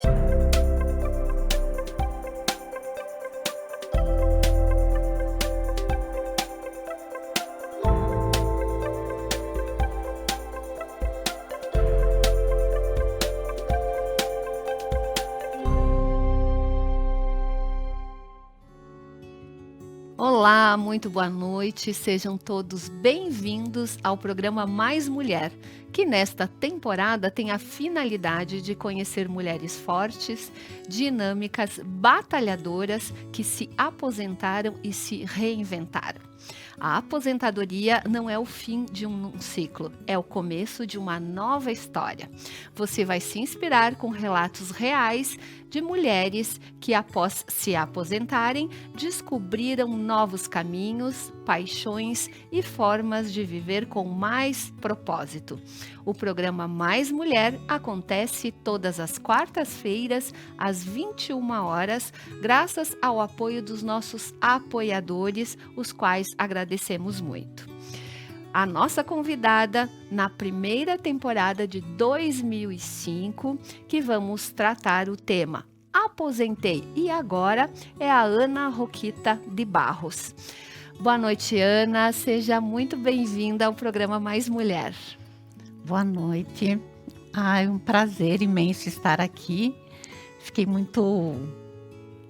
Olá, muito boa noite, sejam todos bem-vindos ao programa Mais Mulher, que nesta temporada tem a finalidade de conhecer mulheres fortes, dinâmicas, batalhadoras que se aposentaram e se reinventaram. A aposentadoria não é o fim de um ciclo, é o começo de uma nova história. Você vai se inspirar com relatos reais de mulheres que, após se aposentarem, descobriram novos caminhos, paixões e formas de viver com mais propósito. O programa Mais Mulher acontece todas as quartas-feiras, às 21 horas, graças ao apoio dos nossos apoiadores, os quais agradecemos muito. A nossa convidada na primeira temporada de 2005, que vamos tratar o tema Aposentei e Agora, é a Ana Roquita de Barros. Boa noite, Ana. Seja muito bem-vinda ao programa Mais Mulher. Boa noite. É um prazer imenso estar aqui. Fiquei muito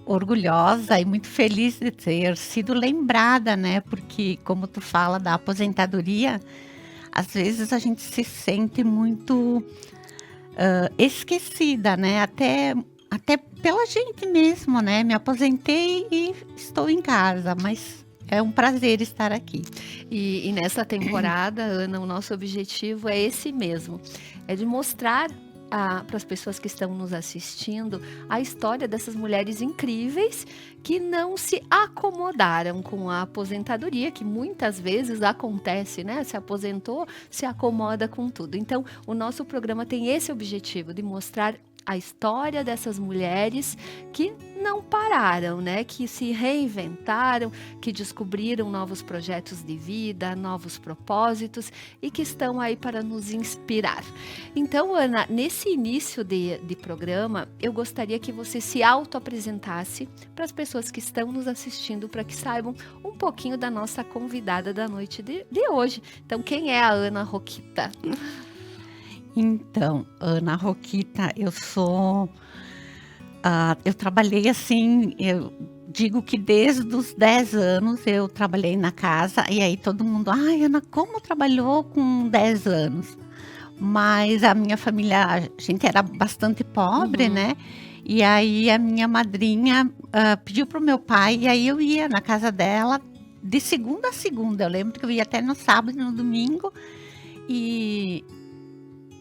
orgulhosa e muito feliz de ter sido lembrada, né? Porque, como tu fala da aposentadoria, às vezes a gente se sente muito esquecida, né? Até pela gente mesmo, né? Me aposentei e estou em casa, mas é um prazer estar aqui. E nessa temporada, Ana, o nosso objetivo é esse mesmo, é de mostrar para as pessoas que estão nos assistindo a história dessas mulheres incríveis que não se acomodaram com a aposentadoria, que muitas vezes acontece, né? Se aposentou, se acomoda com tudo. Então, o nosso programa tem esse objetivo de mostrar a história dessas mulheres que não pararam, né? Que se reinventaram, que descobriram novos projetos de vida, novos propósitos e que estão aí para nos inspirar. Então, Ana, nesse início de programa, eu gostaria que você se auto-apresentasse para as pessoas que estão nos assistindo, para que saibam um pouquinho da nossa convidada da noite de hoje. Então, quem é a Ana Roquita? Então, Ana Roquita, eu trabalhei assim, eu digo que desde os 10 anos eu trabalhei na casa, e aí todo mundo, Ana, como trabalhou com 10 anos? Mas a minha família, a gente era bastante pobre, né? E aí a minha madrinha pediu para o meu pai, e aí eu ia na casa dela de segunda a segunda. Eu lembro que eu ia até no sábado e no domingo,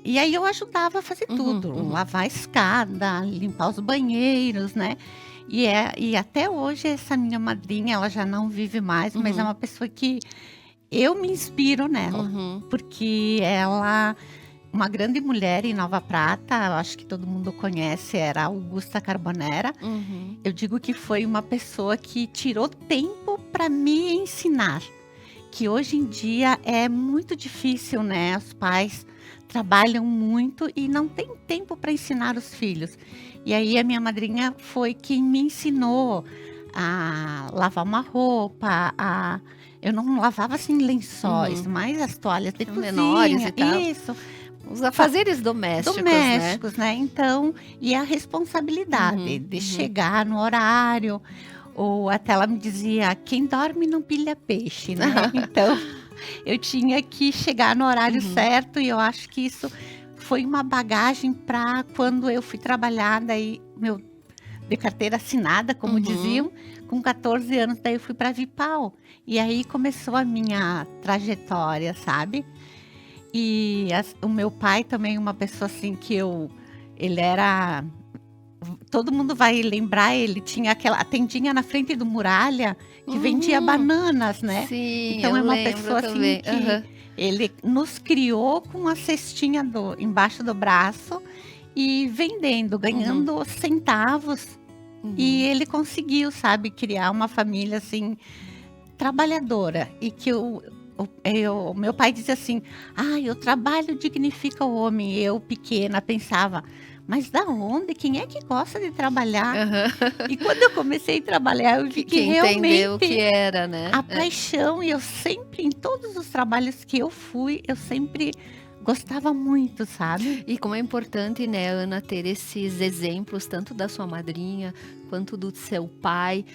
e aí eu ajudava a fazer tudo, lavar a escada, limpar os banheiros, né? E até hoje essa minha madrinha, ela já não vive mais, mas é uma pessoa que eu me inspiro nela. Porque ela, uma grande mulher em Nova Prata, eu acho que todo mundo conhece, era Augusta Carbonera. Eu digo que foi uma pessoa que tirou tempo para me ensinar. Que hoje em dia é muito difícil, né? Os pais trabalham muito e não tem tempo para ensinar os filhos. E aí a minha madrinha foi quem me ensinou a lavar uma roupa, eu não lavava assim lençóis, mas as toalhas de cozinha, menores e tal. Isso. Os afazeres domésticos, né? Então, e a responsabilidade de chegar no horário, ou até ela me dizia, quem dorme não pilha peixe, né? Então, eu tinha que chegar no horário certo, e eu acho que isso foi uma bagagem para quando eu fui trabalhar, daí, de carteira assinada, como diziam, com 14 anos, daí eu fui para Vipal. E aí começou a minha trajetória, sabe? E o meu pai também, uma pessoa assim ele era... Todo mundo vai lembrar, ele tinha aquela tendinha na frente do Muralha que vendia bananas, né? Sim, então eu é uma lembro pessoa também. assim que ele nos criou com a cestinha embaixo do braço e vendendo, ganhando centavos. E ele conseguiu, sabe, criar uma família assim trabalhadora, e que meu pai dizia assim, o trabalho dignifica o homem. Eu, pequena, pensava, mas da onde? Quem é que gosta de trabalhar? Aham. E quando eu comecei a trabalhar, eu vi Que que entendeu o que realmente era, né. a paixão, e eu sempre, em todos os trabalhos que eu fui, eu sempre gostava muito, sabe? E como é importante, né, Ana, ter esses exemplos, tanto da sua madrinha, quanto do seu pai,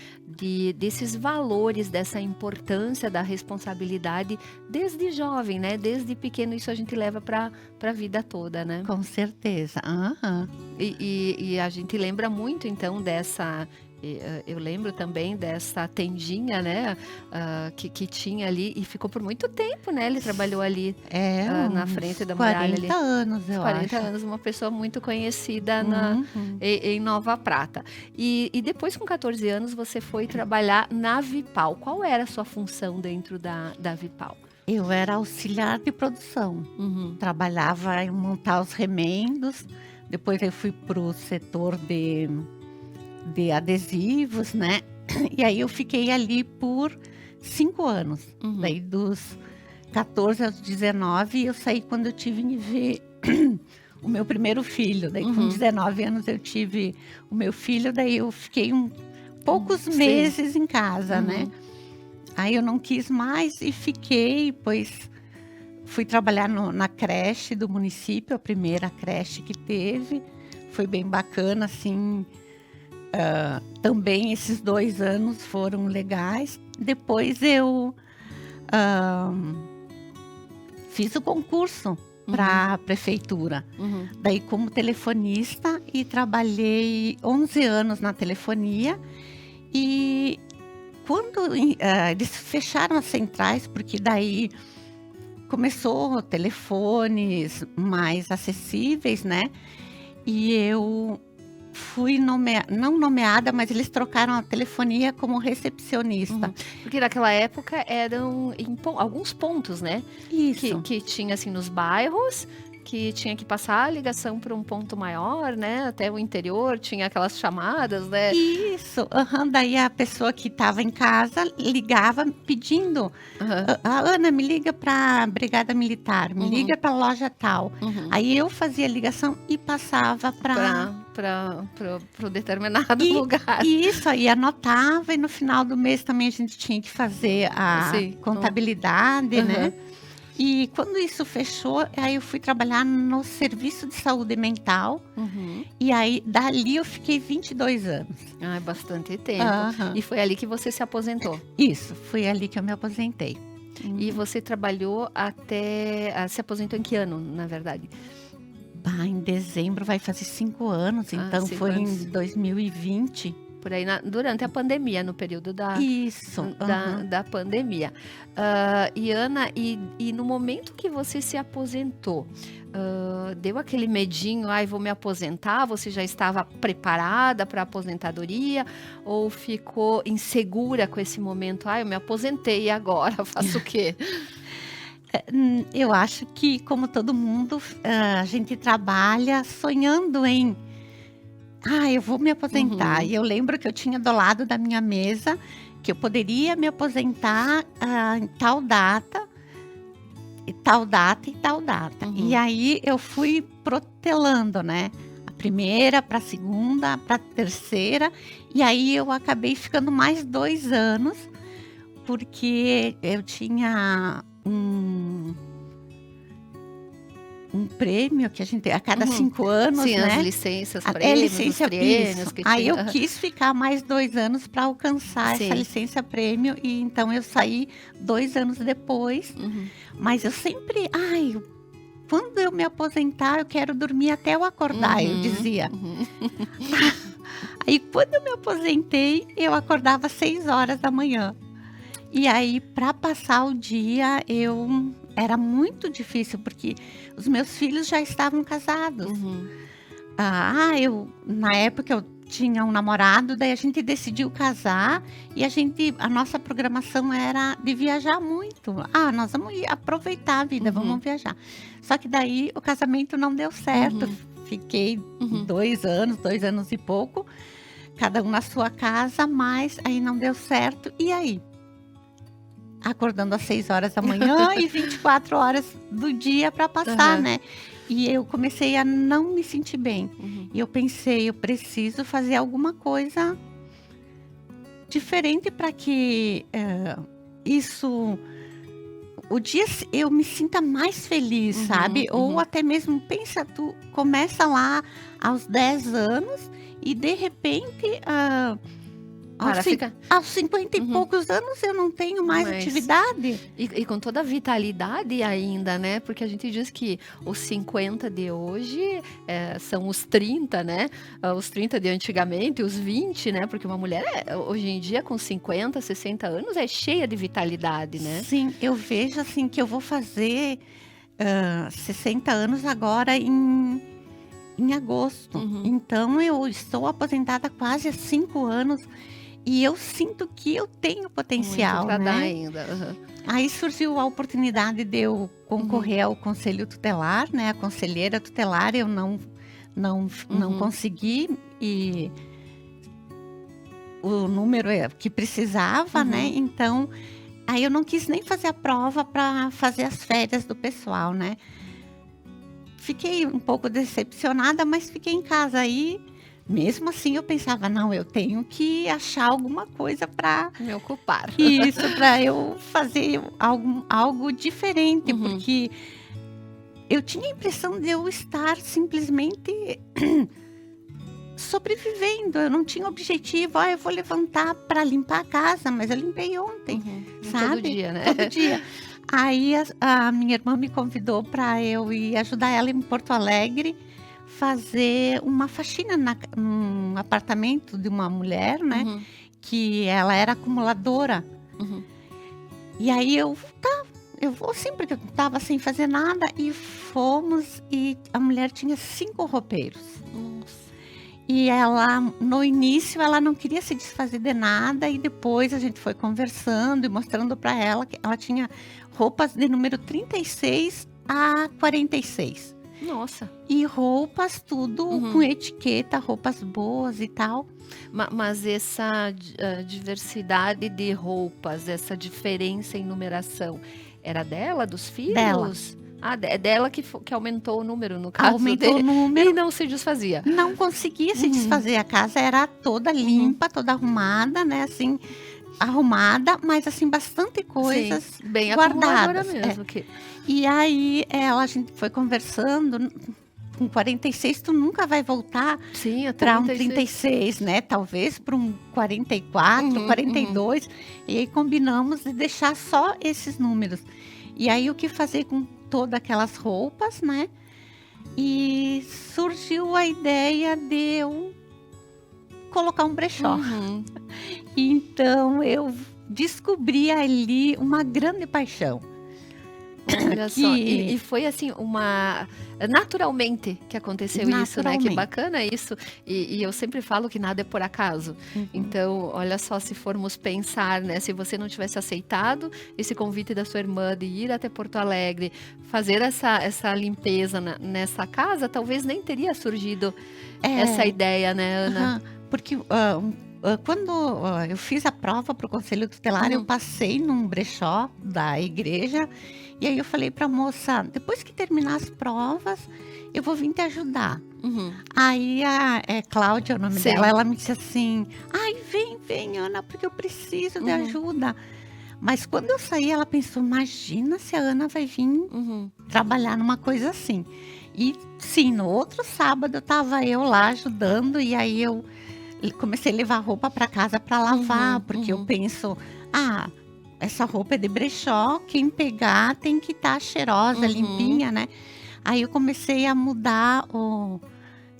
desses valores, dessa importância da responsabilidade desde jovem, né, desde pequeno, isso a gente leva para a vida toda, né. Com certeza. Aham. E a gente lembra muito então dessa eu lembro também dessa tendinha, né, que tinha ali e ficou por muito tempo, né, ele trabalhou ali, É, na uns frente da muralha 40 ali. anos, eu 40 acho. anos, uma pessoa muito conhecida Uhum. em Nova Prata. E depois com 14 anos você foi trabalhar na Vipal. Qual era a sua função dentro da Vipal? Eu era auxiliar de produção. Uhum, Trabalhava em montar os remendos, depois eu fui para o setor de adesivos, né. E aí eu fiquei ali por 5 anos. uhum, Daí dos 14 aos 19 eu saí quando eu tive em ver o meu primeiro filho. Daí com uhum. 19 anos eu tive o meu filho, daí eu fiquei poucos Sim. meses em casa, né. Uhum, Aí eu não quis mais e fiquei, pois fui trabalhar na creche do município, a primeira creche que teve. Foi bem bacana, assim, também esses 2 anos foram legais. Depois eu, hã, fiz o concurso para a prefeitura, uhum, daí como telefonista, e trabalhei 11 anos na telefonia. E quando eles fecharam as centrais, porque daí começou telefones mais acessíveis, né, e eu fui não nomeada, mas eles trocaram a telefonia como recepcionista. uhum. Porque naquela época eram alguns pontos, né, Isso, que tinha, assim, nos bairros, que tinha que passar a ligação para um ponto maior, né, até o interior, tinha aquelas chamadas, né. isso, aham. Daí a pessoa que estava em casa ligava pedindo: Aham. A Ana, me liga para a brigada militar, me Uhum, liga para a loja tal". uhum. Aí eu fazia a ligação e passava para. Para o determinado E lugar. isso, aí anotava, e no final do mês também a gente tinha que fazer a Sim. contabilidade, né. Aham. E quando isso fechou, aí eu fui trabalhar no serviço de saúde mental, Uhum. e aí dali eu fiquei 22 anos. Ah, é bastante tempo. Aham. E foi ali que você se aposentou? Isso, foi ali que eu me aposentei. E você trabalhou até se aposentou em que ano, na verdade? Em dezembro vai fazer 5 anos, Ah, então 5 foi anos. em 2020. Por aí durante a pandemia, no período Isso, aham. da pandemia. E Ana, e no momento que você se aposentou, deu aquele medinho: "Ai, vou me aposentar", você já estava preparada para a aposentadoria ou ficou insegura com esse momento: "Ai, eu me aposentei, e agora faço o quê?" Eu acho que, como todo mundo, a gente trabalha sonhando em: "Ah, eu vou me aposentar". Uhum, E eu lembro que eu tinha do lado da minha mesa que eu poderia me aposentar, em tal data, e tal data, e tal data. E uhum. aí eu fui protelando, né, a primeira para a segunda, para a terceira, e aí eu acabei ficando mais 2 anos, porque eu tinha um prêmio que a gente a cada Uhum. 5 anos, Sim, as né. licenças, É prêmios, os licença, isso. triênios que Aí tinha. eu Aham. quis ficar mais 2 anos para alcançar essa Sim. licença prêmio, e então eu saí 2 anos depois, Uhum. mas eu sempre: "Ai, quando eu me aposentar, eu quero dormir até eu acordar", eu Uhum, dizia. uhum. Aí quando eu me aposentei, eu acordava às 6 horas da manhã. E aí, para passar o dia, era muito difícil, porque os meus filhos já estavam casados. Uhum, Eu na época eu tinha um namorado, daí a gente decidiu casar, e a nossa programação era de viajar muito. Nós vamos aproveitar a vida, uhum, vamos viajar. Só que daí o casamento não deu certo, uhum, fiquei uhum. 2 anos e pouco, cada um na sua casa, mas aí não deu certo. E aí? Acordando às 6 horas da manhã e 24 horas do dia para passar, Aham. né. E eu comecei a não me sentir bem. Uhum. E eu pensei, eu preciso fazer alguma coisa diferente para que isso, o dia eu me sinta mais feliz, Uhum, sabe? Ou uhum. até mesmo, pensa, tu começa lá aos 10 anos e de repente, Para, fica. aos 50 e Uhum. poucos anos eu não tenho mais Mas atividade. e com toda a vitalidade ainda, né, porque a gente diz que os 50 de hoje, são os 30, né, os 30 de antigamente, os 20, né, porque uma mulher, hoje em dia com 50, 60 anos é cheia de vitalidade, né. Sim, eu vejo assim que eu vou fazer 60 anos agora em agosto. Uhum. Então eu estou aposentada há quase há 5 anos e eu sinto que eu tenho Muito potencial, para dar né. ainda. Aham. Aí surgiu a oportunidade de eu Uhum, concorrer ao conselho tutelar, né, a conselheira tutelar, eu não uhum, consegui, e o número que precisava, né, uhum. então aí eu não quis nem fazer a prova para fazer as férias do pessoal, né. Fiquei um pouco decepcionada, mas fiquei em casa. Aí, mesmo assim, eu pensava: "Não, eu tenho que achar alguma coisa para Me ocupar. isso, para eu fazer algo diferente", Uhum, porque eu tinha a impressão de eu estar simplesmente sobrevivendo, eu não tinha objetivo: "Ah, eu vou levantar para limpar a casa", mas eu limpei ontem, uhum. Todo sabe, dia, né. todo dia. Aí a minha irmã me convidou para eu ir ajudar ela em Porto Alegre, fazer uma faxina num apartamento de uma mulher, né, Uhum, que ela era acumuladora. uhum. E aí eu vou sim, porque eu estava sem fazer nada, e fomos, e a mulher tinha 5 roupeiros. Nossa. E ela, no início, ela não queria se desfazer de nada, e depois a gente foi conversando e mostrando para ela que ela tinha roupas de número 36 a 46. Nossa. E roupas tudo com Uhum. etiqueta, roupas boas e tal. Mas essa diversidade de roupas, essa diferença em numeração, era dela, dos Dela. filhos? Ah, é dela que aumentou o número, no caso Aumentou o de e número, não se desfazia? não conseguia se Uhum, desfazer. A casa era toda uhum. limpa, toda arrumada, né, assim, arrumada, mas assim, bastante Sim, coisas bem acumuladora guardadas. É. mesmo que E aí, a gente foi conversando, com 46 tu nunca vai voltar sim, a para um 36. 36, né, talvez para um 44, Uhum, uhum. 42, e aí combinamos de deixar só esses números. E aí o que fazer com todas aquelas roupas, né, e surgiu a ideia de eu colocar um brechó. Uhum. Então eu descobri ali uma grande paixão, Olha só, e que foi assim naturalmente que aconteceu isso, né, que naturalmente. bacana isso, e eu sempre falo que nada é por acaso. Uhum. Então, olha só, se formos pensar, né, se você não tivesse aceitado esse convite da sua irmã de ir até Porto Alegre, fazer essa limpeza nessa casa, talvez nem teria surgido essa É. ideia, né, Ana? Aham. Porque, quando, eu fiz a prova para o conselho tutelar, eu Uhum, passei num brechó da igreja, e aí eu falei para a moça: "Depois que terminar as provas, eu vou vir te ajudar". uhum. Aí Cláudia é o nome dela, Sim. ela me disse assim: "Ai, vem, vem, Ana, porque eu preciso de Uhum, ajuda". Mas quando eu saí, ela pensou: "Imagina se a Ana vai vir uhum, trabalhar numa coisa assim". E sim, no outro sábado estava eu lá ajudando, e aí eu comecei a levar roupa para casa para lavar, uhum, porque eu uhum, penso: "Ah, essa roupa é de brechó, quem pegar tem que estar cheirosa, uhum, limpinha, né". Aí eu comecei a mudar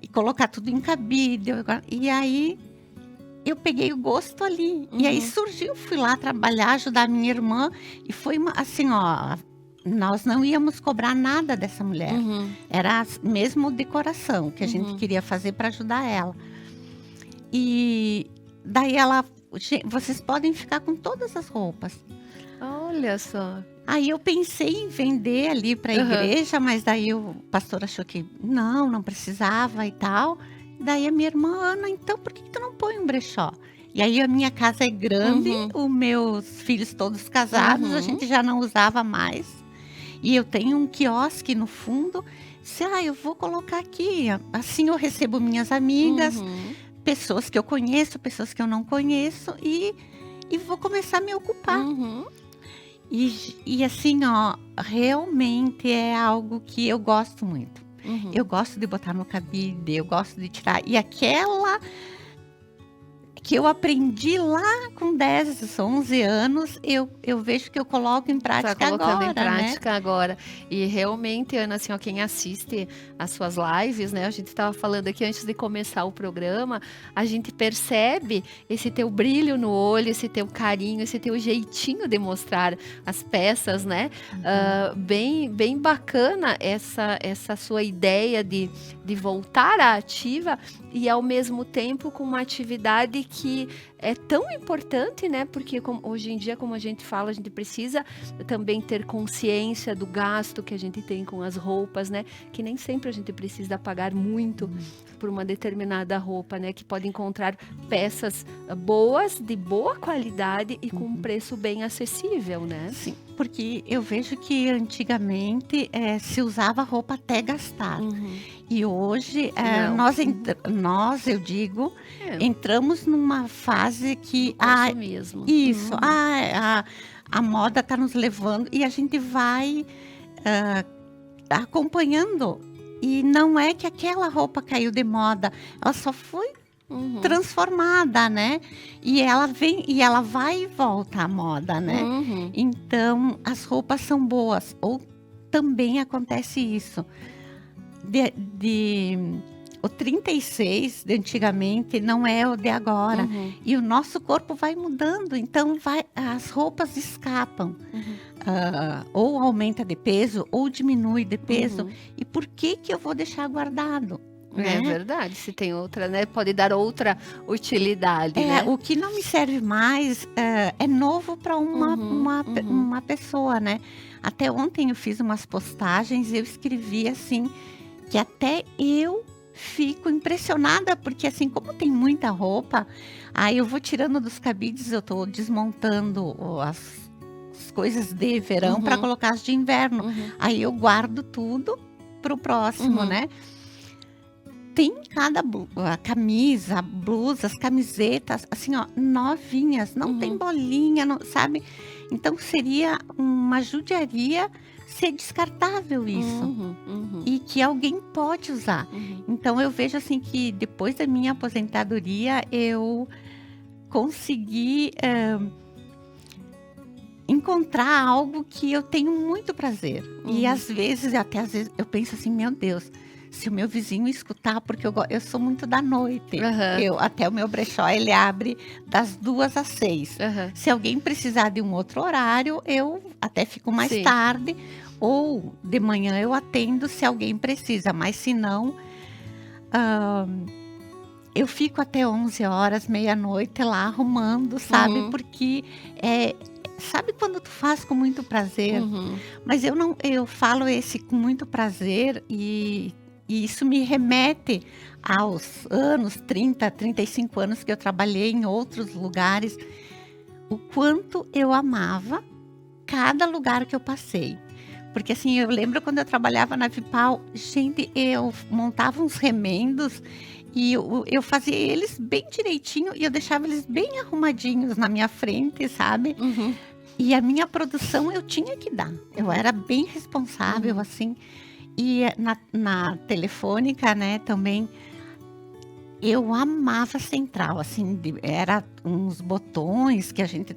e colocar tudo em cabide, e aí eu peguei o gosto ali. E aí uhum, surgiu, fui lá trabalhar, ajudar a minha irmã, e foi uma assim, ó, nós não íamos cobrar nada dessa mulher. uhum, Era mesmo decoração que a gente uhum. queria fazer para ajudar ela. E daí ela: Vocês podem ficar com todas as roupas". Olha só. Aí eu pensei em vender ali para a Aham. igreja, mas daí o pastor achou que não precisava e tal. Daí a minha irmã: "Ana, então por que que tu não põe um brechó?". E aí a minha casa é grande, Uhum, os meus filhos todos casados, a uhum, gente já não usava mais. E eu tenho um quiosque no fundo, eu vou colocar aqui. Assim eu recebo minhas amigas, Uhum. pessoas que eu conheço, pessoas que eu não conheço e vou começar a me ocupar. Uhum. E assim, ó, realmente é algo que eu gosto muito. Uhum. Eu gosto de botar no cabide, eu gosto de tirar. E aquela que eu aprendi lá com 10, 11 anos, eu vejo que eu coloco em Tá prática colocando em agora, né. prática agora. E realmente, Ana, assim, ó, quem assiste as suas lives, né, a gente estava falando aqui antes de começar o programa, a gente percebe esse teu brilho no olho, esse teu carinho, esse teu jeitinho de mostrar as peças, né. Bem bacana essa sua ideia de voltar à ativa e ao mesmo tempo com uma atividade que é tão importante, né, porque hoje em dia, como a gente fala, a gente precisa também ter consciência do gasto que a gente tem com as roupas, né, que nem sempre a gente precisa pagar muito por uma determinada roupa, né, que pode encontrar peças boas, de boa qualidade e com um preço bem acessível, né. Sim, porque eu vejo que antigamente, se usava roupa até gastar. Uhum. E hoje, Não. nós, eu digo, É, entramos numa fase que, consumismo. isso, Uhum. a moda está nos levando e a gente vai, hã, acompanhando. E não é que aquela roupa caiu de moda, ela só foi Uhum. transformada, né. E ela vai e volta à moda, né. Uhum. Então as roupas são boas, ou também acontece isso, de o 36 de antigamente não é o de agora, Uhum. e o nosso corpo vai mudando, então as roupas escapam, Uhum. ou aumenta de peso ou diminui de peso, Uhum. e por que que eu vou deixar guardado, É né? verdade, se tem outra, né, pode dar outra utilidade, É, né. o que não me serve mais, é novo para Uhum, uhum. uma pessoa, né. Até ontem eu fiz umas postagens e eu escrevi assim, que até eu fico impressionada, porque assim, como tem muita roupa, aí eu vou tirando dos cabides, eu tô desmontando as coisas de verão para Uhum, colocar as de inverno. uhum, Aí eu guardo tudo para o próximo, uhum, né. Tem cada a camisa, blusas, camisetas, assim, ó, novinhas, não tem uhum, bolinha, não, sabe. Então seria uma judiaria ser descartável isso, uhum, uhum, e que alguém pode usar. uhum, Então eu vejo, assim, que depois da minha aposentadoria eu consegui, encontrar algo que eu tenho muito prazer. E uhum. às vezes eu penso assim: "Meu Deus, se o meu vizinho escutar", porque eu sou muito da noite. Aham, Até o meu brechó ele abre das 2 às 6. aham. Se alguém precisar de um outro horário, eu até fico mais Sim. tarde, ou de manhã eu atendo se alguém precisa, mas se não, hã, eu fico até 11 horas, meia-noite lá arrumando, sabe, Uhum, porque, é, sabe quando tu faz com muito prazer? uhum, Mas eu falo esse com muito prazer, e isso me remete aos anos 30, 35 anos que eu trabalhei em outros lugares, o quanto eu amava cada lugar que eu passei. Porque, assim, eu lembro quando eu trabalhava na Vipal, gente, eu montava uns remendos e eu fazia eles bem direitinho e eu deixava eles bem arrumadinhos na minha frente, sabe. uhum, E a minha produção eu tinha que dar, eu era bem responsável, uhum, assim. E na Telefônica, né, também, eu amava a central, assim, era uns botões que a gente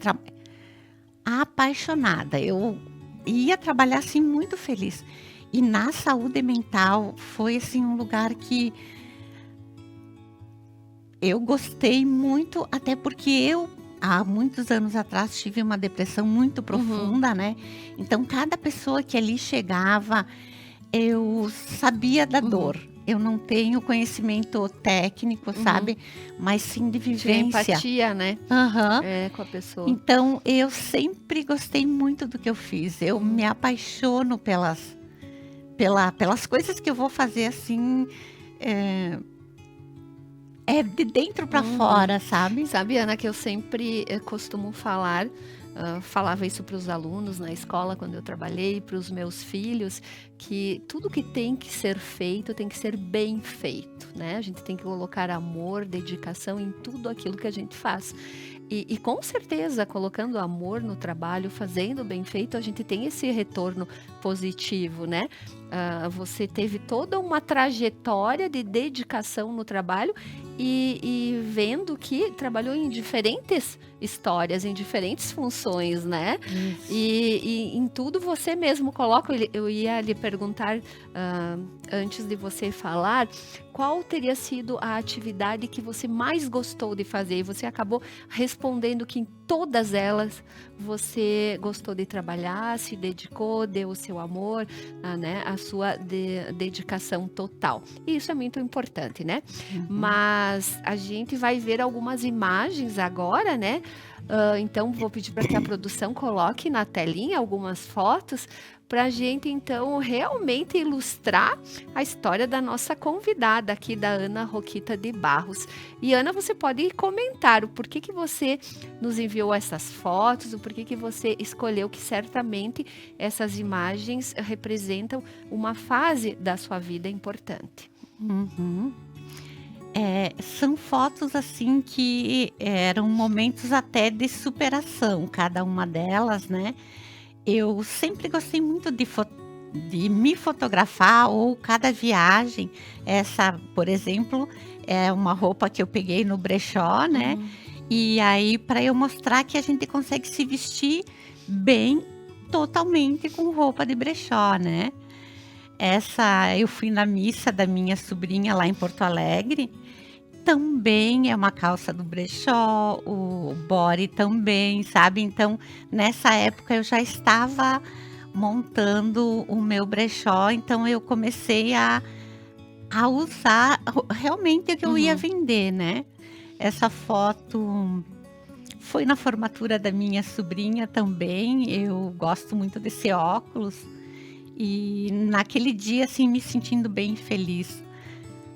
apaixonada, eu ia trabalhar, assim, muito feliz. E na saúde mental foi, assim, um lugar que eu gostei muito, até porque eu, há muitos anos atrás, tive uma depressão muito uhum, profunda, né, então cada pessoa que ali chegava, eu sabia da uhum. dor. Eu não tenho conhecimento técnico, Uhum. sabe, mas sim de Tinha vivência. empatia, né, Aham. com a pessoa. Então eu sempre gostei muito do que eu fiz. Eu Uhum. me apaixono pelas coisas que eu vou fazer, assim, eh, é de dentro para Uhum. fora, sabe. Sabe, Ana, que eu sempre, costumo falar, falava isso para os alunos na escola quando eu trabalhei, para os meus filhos, que tudo que tem que ser feito tem que ser bem feito, né? A gente tem que colocar amor, dedicação em tudo aquilo que a gente faz. E com certeza, colocando amor no trabalho, fazendo bem feito, a gente tem esse retorno positivo, né? Você teve toda uma trajetória de dedicação no trabalho e vendo que trabalhou em diferentes histórias, em diferentes funções, né? Isso. E em tudo você mesmo coloca. Eu ia lhe perguntar, antes de você falar, qual teria sido a atividade que você mais gostou de fazer? E você acabou respondendo que em todas elas você gostou de trabalhar, se dedicou, deu o seu amor, né, a sua dedicação total. E isso é muito importante, né? Mas a gente vai ver algumas imagens agora, né? Então vou pedir para que a produção coloque na telinha algumas fotos para a gente então realmente ilustrar a história da nossa convidada aqui, da Ana Roquita de Barros. E Ana, você pode comentar o porquê que você nos enviou essas fotos, o porquê que você escolheu, que certamente essas imagens representam uma fase da sua vida importante. Uhum. São fotos assim que eram momentos até de superação, cada uma delas, né? Eu sempre gostei muito de me fotografar, ou cada viagem. Essa, por exemplo, é uma roupa que eu peguei no brechó, né? E aí, para eu mostrar que a gente consegue se vestir bem, totalmente com roupa de brechó, né? Eu fui na missa da minha sobrinha lá em Porto Alegre. Também é uma calça do brechó, o body também, sabe? Então, nessa época eu já estava montando o meu brechó, então eu comecei a usar realmente o que eu ia vender, né? Essa foto foi na formatura da minha sobrinha também. Eu gosto muito desse óculos e naquele dia, assim, me sentindo bem feliz.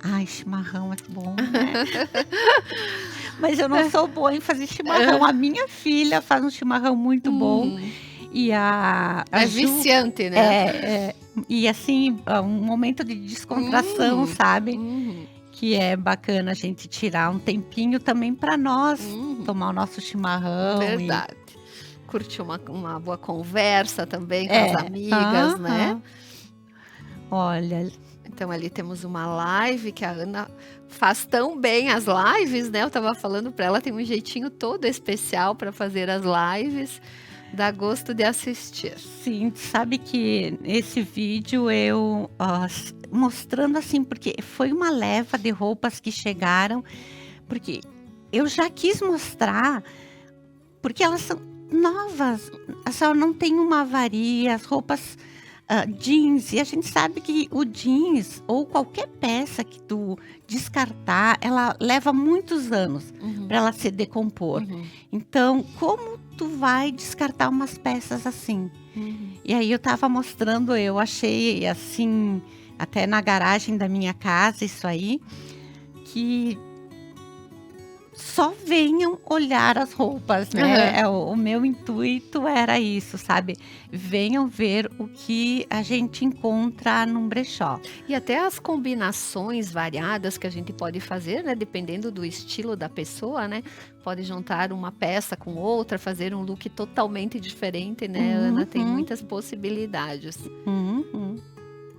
Ai, chimarrão é bom, né? Mas eu não sou boa em fazer chimarrão. A minha filha faz um chimarrão muito bom. E a É Ju, viciante, né? e assim, um momento de descontração, sabe? Que é bacana a gente tirar um tempinho também para nós tomar o nosso chimarrão. Verdade. Curtir uma boa conversa também com as amigas, né? Olha, então ali temos uma live que a Ana faz tão bem as lives, né? Eu estava falando para ela, tem um jeitinho todo especial para fazer as lives. Dá gosto de assistir. Sim, sabe que esse vídeo eu mostrando assim, porque foi uma leva de roupas que chegaram, porque eu já quis mostrar, porque elas são novas, só não tem uma avaria, as roupas jeans, e a gente sabe que o jeans ou qualquer peça que tu descartar, ela leva muitos anos para ela se decompor. Então, como tu vai descartar umas peças assim? E aí eu tava mostrando, eu achei assim, até na garagem da minha casa, isso aí, que só venham olhar as roupas, né? O meu intuito era isso, sabe? Venham ver o que a gente encontra num brechó. E até as combinações variadas que a gente pode fazer, né? Dependendo do estilo da pessoa, né? Pode juntar uma peça com outra, fazer um look totalmente diferente, né, Ana? Tem muitas possibilidades.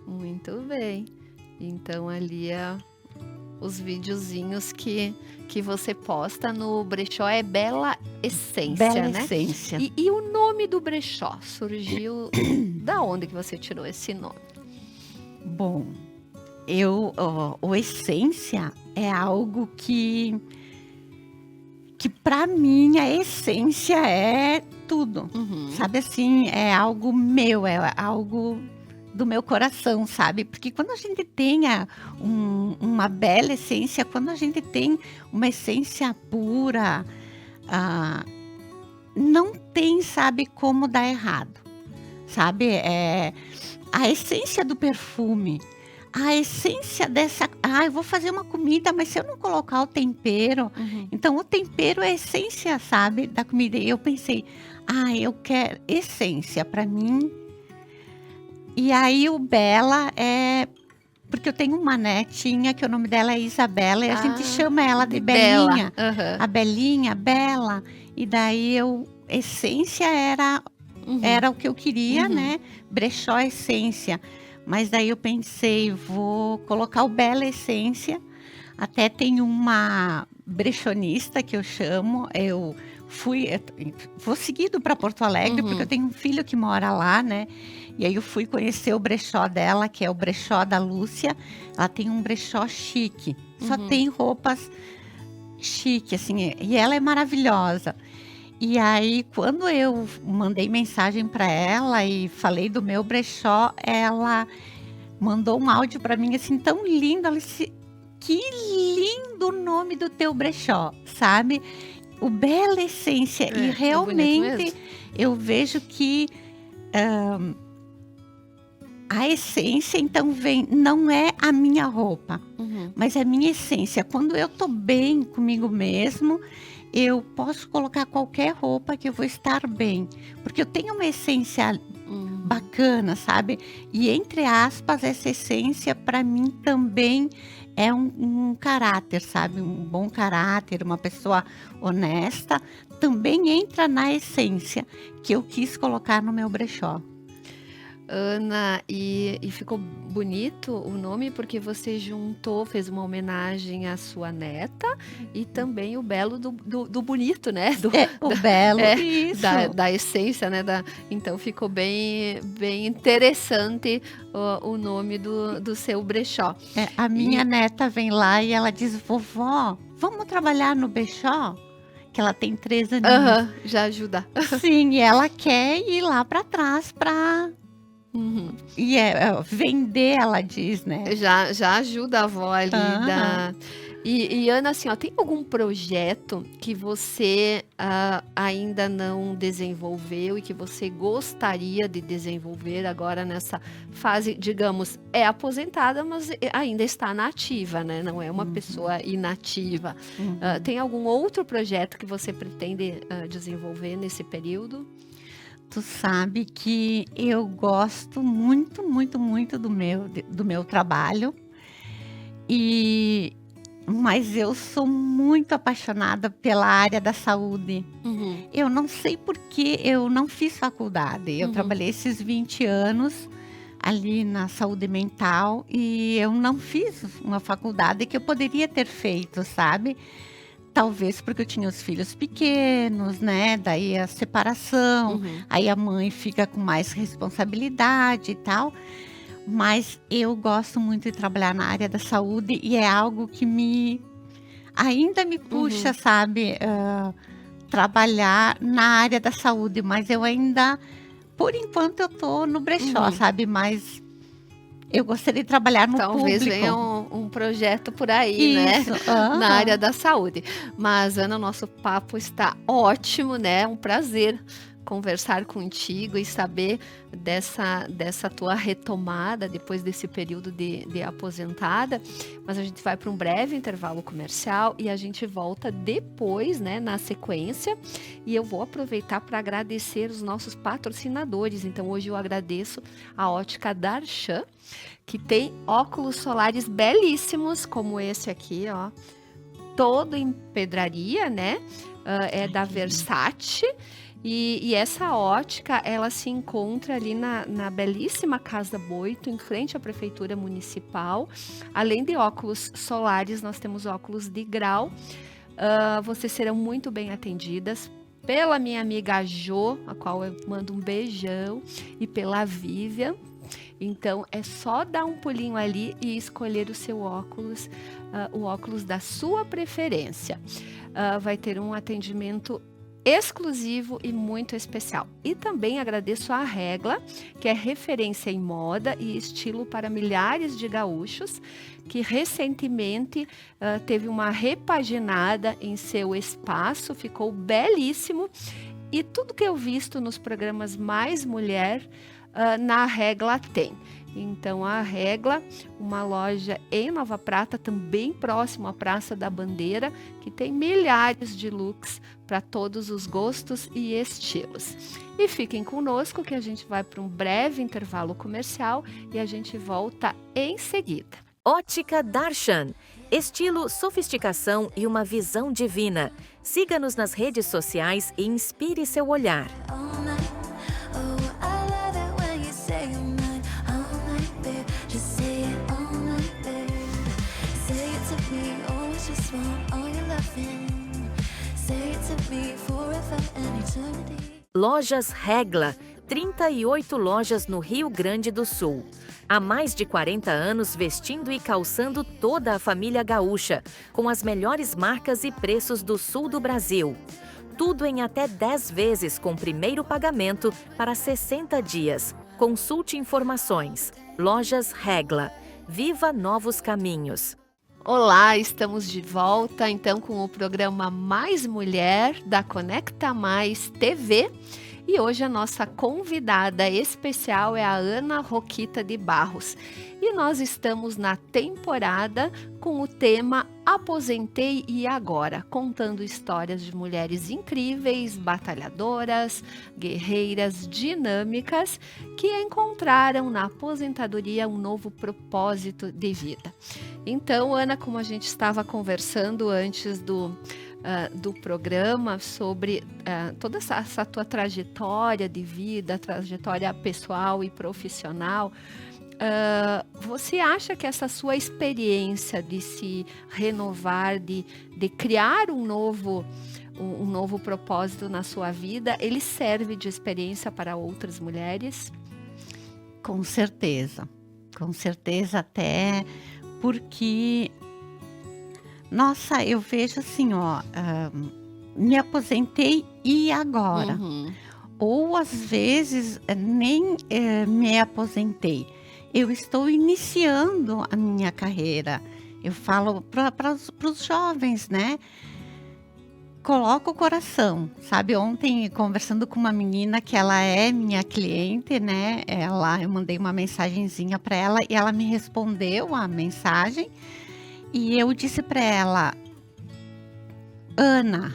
Muito bem. Então ali os videozinhos que você posta no brechó é Bela Essência, Bela né? Essência. E o nome do brechó surgiu da onde que você tirou esse nome? Bom, o Essência é algo que para mim a essência é tudo, sabe assim, é algo meu, é algo do meu coração, sabe? Porque quando a gente tem uma bela essência, quando a gente tem uma essência pura, não tem, sabe, como dar errado, sabe? A essência do perfume, a essência dessa, eu vou fazer uma comida, mas se eu não colocar o tempero, Uhum. então o tempero é a essência, sabe, da comida. E eu pensei, eu quero essência para mim. E aí o Bela é porque eu tenho uma netinha que o nome dela é Isabela e a gente Ah, chama ela de de Bela. Belinha. Aham. A Belinha, Bela. E daí essência Uhum. era o que eu queria, Uhum. né? Brechó Essência. Mas daí eu pensei, vou colocar o Bela Essência. Até tem uma brechonista que eu chamo. Vou seguido para Porto Alegre porque eu Uhum. tenho um filho que mora lá, né? E aí eu fui conhecer o brechó dela, que é o brechó da Lúcia. Ela tem um brechó chique. Só Uhum. tem roupas chique, assim, e ela é maravilhosa. E aí, quando eu mandei mensagem para ela e falei do meu brechó, ela mandou um áudio para mim assim tão lindo. Ela disse: "Que lindo o nome do teu brechó", sabe? O Bela Essência. E É bonito realmente mesmo. eu vejo que a essência então vem, não é a minha roupa, Uhum. mas é a minha essência. Quando eu tô bem comigo mesmo, eu posso colocar qualquer roupa que eu vou estar bem, porque eu tenho uma essência Uhum. bacana, sabe? E entre aspas, essa essência para mim também é um caráter, sabe? Um bom caráter, uma pessoa honesta, também entra na essência que eu quis colocar no meu brechó. Ana, e ficou bonito o nome porque você juntou, fez uma homenagem à sua neta e também o belo do bonito, né? É, o belo, É, isso. da essência, né? Então ficou bem interessante o nome do seu brechó. É, a minha E, neta vem lá e ela diz: "Vovó, vamos trabalhar no brechó?" Que ela tem 3 aninhos. aham, já ajuda. Sim, e ela quer ir lá para trás para Uhum. vender, ela diz, né. Já ajuda a avó ali Aham. da e Ana, assim, ó, tem algum projeto que você, ainda não desenvolveu e que você gostaria de desenvolver agora nessa fase, digamos, é aposentada, mas ainda está na ativa, né, não é uma Uhum, pessoa inativa. uhum. Tem algum outro projeto que você pretende, desenvolver nesse período? Tu sabe que eu gosto muito, muito, muito do meu trabalho, e mas eu sou muito apaixonada pela área da saúde. Uhum, Eu não sei por que eu não fiz faculdade. Eu uhum, trabalhei esses 20 anos ali na saúde mental e eu não fiz uma faculdade que eu poderia ter feito, sabe? Talvez porque eu tinha os filhos pequenos, né? Daí a separação, uhum. aí a mãe fica com mais responsabilidade e tal. Mas eu gosto muito de trabalhar na área da saúde e é algo que ainda me puxa, Uhum. sabe? Trabalhar na área da saúde, mas eu ainda, por enquanto, eu tô no brechó, Uhum. sabe? Mas eu gostaria de trabalhar no Talvez venha público. um projeto por aí, né, Isso, na área aham. da saúde. Mas, Ana, nosso papo está ótimo, né, um prazer conversar contigo e saber dessa tua retomada depois desse período de aposentada. Mas a gente vai para um breve intervalo comercial e a gente volta depois, né, na sequência. E eu vou aproveitar para agradecer os nossos patrocinadores. Então, hoje eu agradeço a Ótica Darshan, que tem óculos solares belíssimos, como esse aqui, ó, todo em pedraria, né? É Ai, da que lindo. Versace. E essa ótica, ela se encontra ali na belíssima Casa Boito, em frente à Prefeitura Municipal. Além de óculos solares, nós temos óculos de grau. Vocês serão muito bem atendidas pela minha amiga Jo, a qual eu mando um beijão, e pela Vivian. Então é só dar um pulinho ali e escolher o seu óculos, o óculos da sua preferência. Vai ter um atendimento exclusivo e muito especial. E também agradeço a Regla, que é referência em moda e estilo para milhares de gaúchos, que recentemente teve uma repaginada em seu espaço, ficou belíssimo. E tudo que eu visto nos programas Mais Mulher na Regla tem. Então, a Regla, uma loja em Nova Prata, também próximo à Praça da Bandeira, que tem milhares de looks para todos os gostos e estilos. E fiquem conosco que a gente vai para um breve intervalo comercial e a gente volta em seguida. Ótica Darshan. Estilo, sofisticação e uma visão divina. Siga-nos nas redes sociais e inspire seu olhar. Lojas Regla, 38 lojas no Rio Grande do Sul. Há mais de 40 anos vestindo e calçando toda a família gaúcha, com as melhores marcas e preços do sul do Brasil. Tudo em até 10 vezes com primeiro pagamento para 60 dias. Consulte informações. Lojas Regla. Viva novos caminhos. Olá, estamos de volta então com o programa Mais Mulher da Conecta Mais TV. E hoje a nossa convidada especial é a Ana Roquita de Barros. E nós estamos na temporada com o tema Aposentei e Agora, contando histórias de mulheres incríveis, batalhadoras, guerreiras, dinâmicas, que encontraram na aposentadoria um novo propósito de vida. Então, Ana, como a gente estava conversando antes do programa sobre toda essa tua trajetória de vida, trajetória pessoal e profissional, você acha que essa sua experiência de se renovar, de criar um novo propósito na sua vida, ele serve de experiência para outras mulheres? Com certeza, até porque, nossa, eu vejo assim, me aposentei e agora? Uhum. Ou às vezes nem me aposentei, eu estou iniciando a minha carreira. Eu falo para os jovens, né? Coloca o coração, sabe? Ontem, conversando com uma menina que ela é minha cliente, né? Eu mandei uma mensagenzinha para ela e ela me respondeu a mensagem. E eu disse para ela: Ana,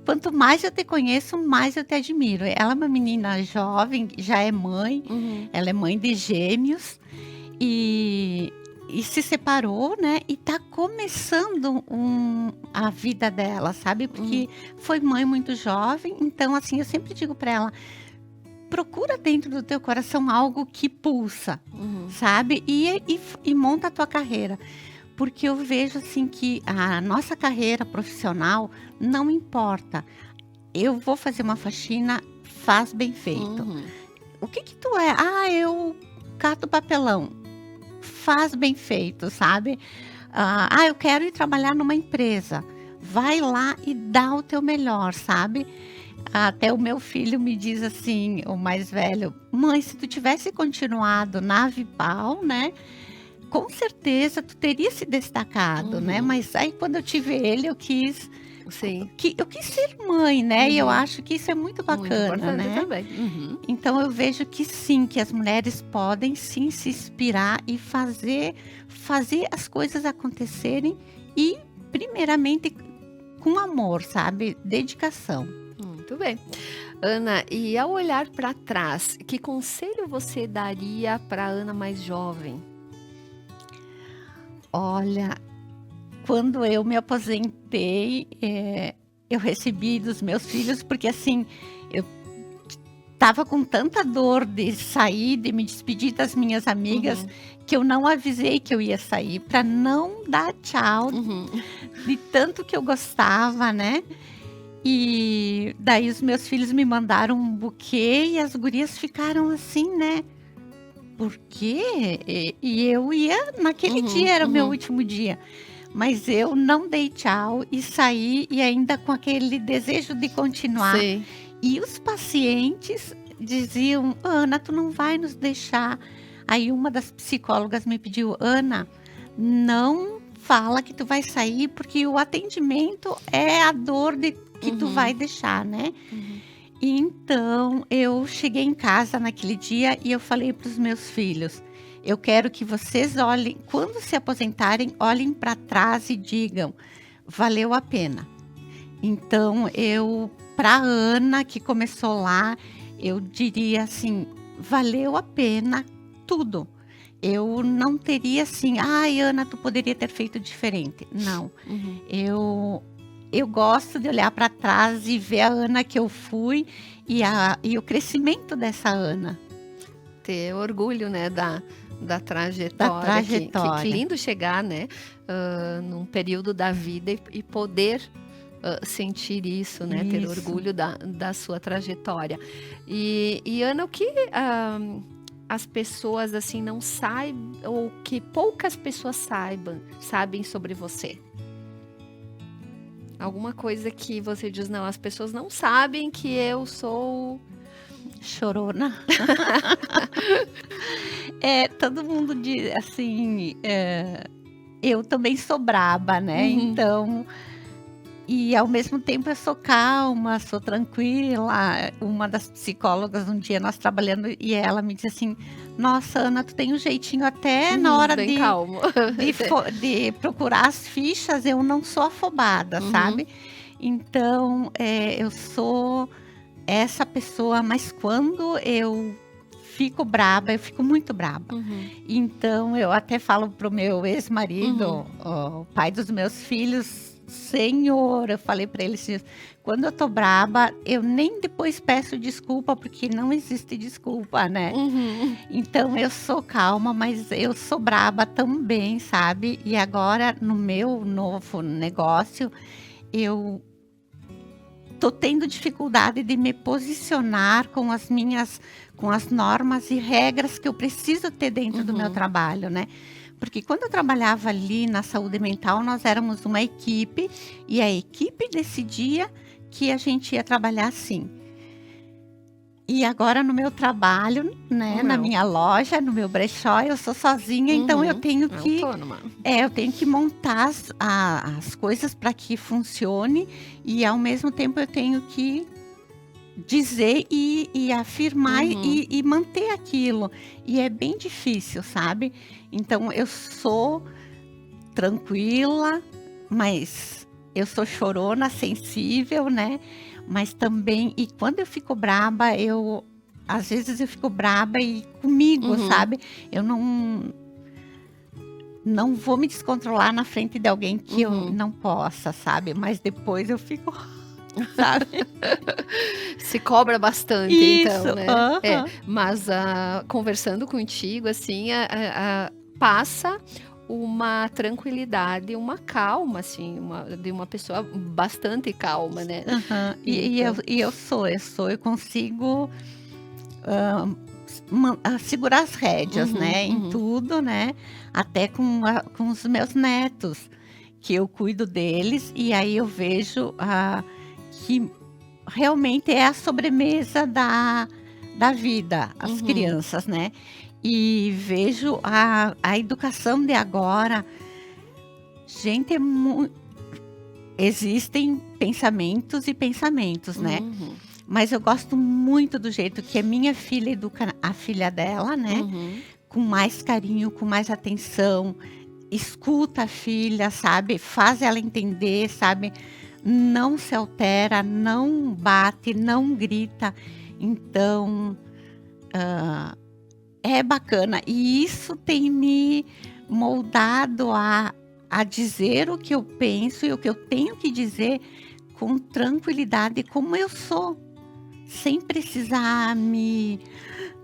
quanto mais eu te conheço, mais eu te admiro. Ela é uma menina jovem, já é mãe, ela é mãe de gêmeos e se separou, né? E tá começando a vida dela, sabe? Porque foi mãe muito jovem. Então, assim, eu sempre digo para ela: procura dentro do teu coração algo que pulsa, sabe? E monta a tua carreira. Porque eu vejo assim que a nossa carreira profissional não importa. Eu vou fazer uma faxina, faz bem feito. O que tu é? Eu cato papelão, faz bem feito, sabe? Eu quero ir trabalhar numa empresa. Vai lá e dá o teu melhor, sabe? Até o meu filho me diz assim, o mais velho: mãe, se tu tivesse continuado na Vipal, né? Com certeza tu teria se destacado, né? Mas aí quando eu tive ele, eu quis ser mãe, né? E eu acho que isso é muito bacana, muito né? também. Então eu vejo que sim, que as mulheres podem sim se inspirar e fazer as coisas acontecerem e primeiramente com amor, sabe? Dedicação. Muito bem. Ana, e ao olhar para trás, que conselho você daria para a Ana mais jovem? Olha, quando eu me aposentei, eu recebi dos meus filhos, porque assim, eu estava com tanta dor de sair, de me despedir das minhas amigas, que eu não avisei que eu ia sair, para não dar tchau, de tanto que eu gostava, né? E daí os meus filhos me mandaram um buquê e as gurias ficaram assim, né? Por quê? E eu ia, naquele dia era o meu último dia. Mas eu não dei tchau e saí, e ainda com aquele desejo de continuar. Sim. E os pacientes diziam: Ana, tu não vai nos deixar. Aí uma das psicólogas me pediu: Ana, não fala que tu vai sair, porque o atendimento é a dor que tu vai deixar, né? Então, eu cheguei em casa naquele dia e eu falei para os meus filhos: eu quero que vocês olhem, quando se aposentarem, olhem para trás e digam: valeu a pena. Então, para a Ana, que começou lá, eu diria assim: valeu a pena tudo. Eu não teria assim, ai, Ana, tu poderia ter feito diferente. Não. Uhum. Eu gosto de olhar para trás e ver a Ana que eu fui e o crescimento dessa Ana. Ter orgulho, né, da trajetória. Da trajetória. Que lindo chegar, né, num período da vida e poder sentir isso, né, ter Isso. orgulho da sua trajetória. E Ana, o que as pessoas assim não saibam, ou que poucas pessoas sabem sobre você? Alguma coisa que você diz, não, as pessoas não sabem que eu sou Chorona. Todo mundo diz assim, eu também sou braba, né? Uhum. Então, e ao mesmo tempo eu sou calma, sou tranquila. Uma das psicólogas, um dia nós trabalhando, e ela me disse assim: nossa, Ana, tu tem um jeitinho até na hora bem calmo. de procurar as fichas, eu não sou afobada, Uhum. sabe? Então, eu sou essa pessoa, mas quando eu fico braba, eu fico muito braba. Uhum. Então, eu até falo pro meu ex-marido, o pai dos meus filhos: Senhor, eu falei para ele assim, quando eu tô braba, eu nem depois peço desculpa, porque não existe desculpa, né? Uhum. Então, eu sou calma, mas eu sou braba também, sabe? E agora, no meu novo negócio, eu tô tendo dificuldade de me posicionar com as normas e regras que eu preciso ter dentro do meu trabalho, né? Porque quando eu trabalhava ali na saúde mental, nós éramos uma equipe e a equipe decidia que a gente ia trabalhar assim. E agora no meu trabalho, né, na minha loja, no meu brechó, eu sou sozinha, então eu tenho que autônoma. eu tenho que montar as coisas para que funcione e ao mesmo tempo eu tenho que dizer e afirmar e manter aquilo. E é bem difícil, sabe? Então eu sou tranquila, mas eu sou chorona, sensível, né? Mas também, e quando eu fico braba, às vezes eu fico braba e comigo, sabe? Eu não vou me descontrolar na frente de alguém que eu não possa, sabe? Mas depois eu fico, sabe? Se cobra bastante, Isso, então, né? Mas conversando contigo, assim, passa uma tranquilidade, uma calma, assim, de uma pessoa bastante calma, né? Eu consigo segurar as rédeas, né? Em tudo, né? Até com os meus netos, que eu cuido deles, e aí eu vejo que realmente é a sobremesa da vida, as crianças, né? E vejo a educação de agora. Gente, existem pensamentos e pensamentos, né? Mas eu gosto muito do jeito que a minha filha educa a filha dela, né? Com mais carinho, com mais atenção. Escuta a filha, sabe? Faz ela entender, sabe? Não se altera, não bate, não grita. Então, é bacana. E isso tem me moldado a dizer o que eu penso e o que eu tenho que dizer com tranquilidade, como eu sou, sem precisar me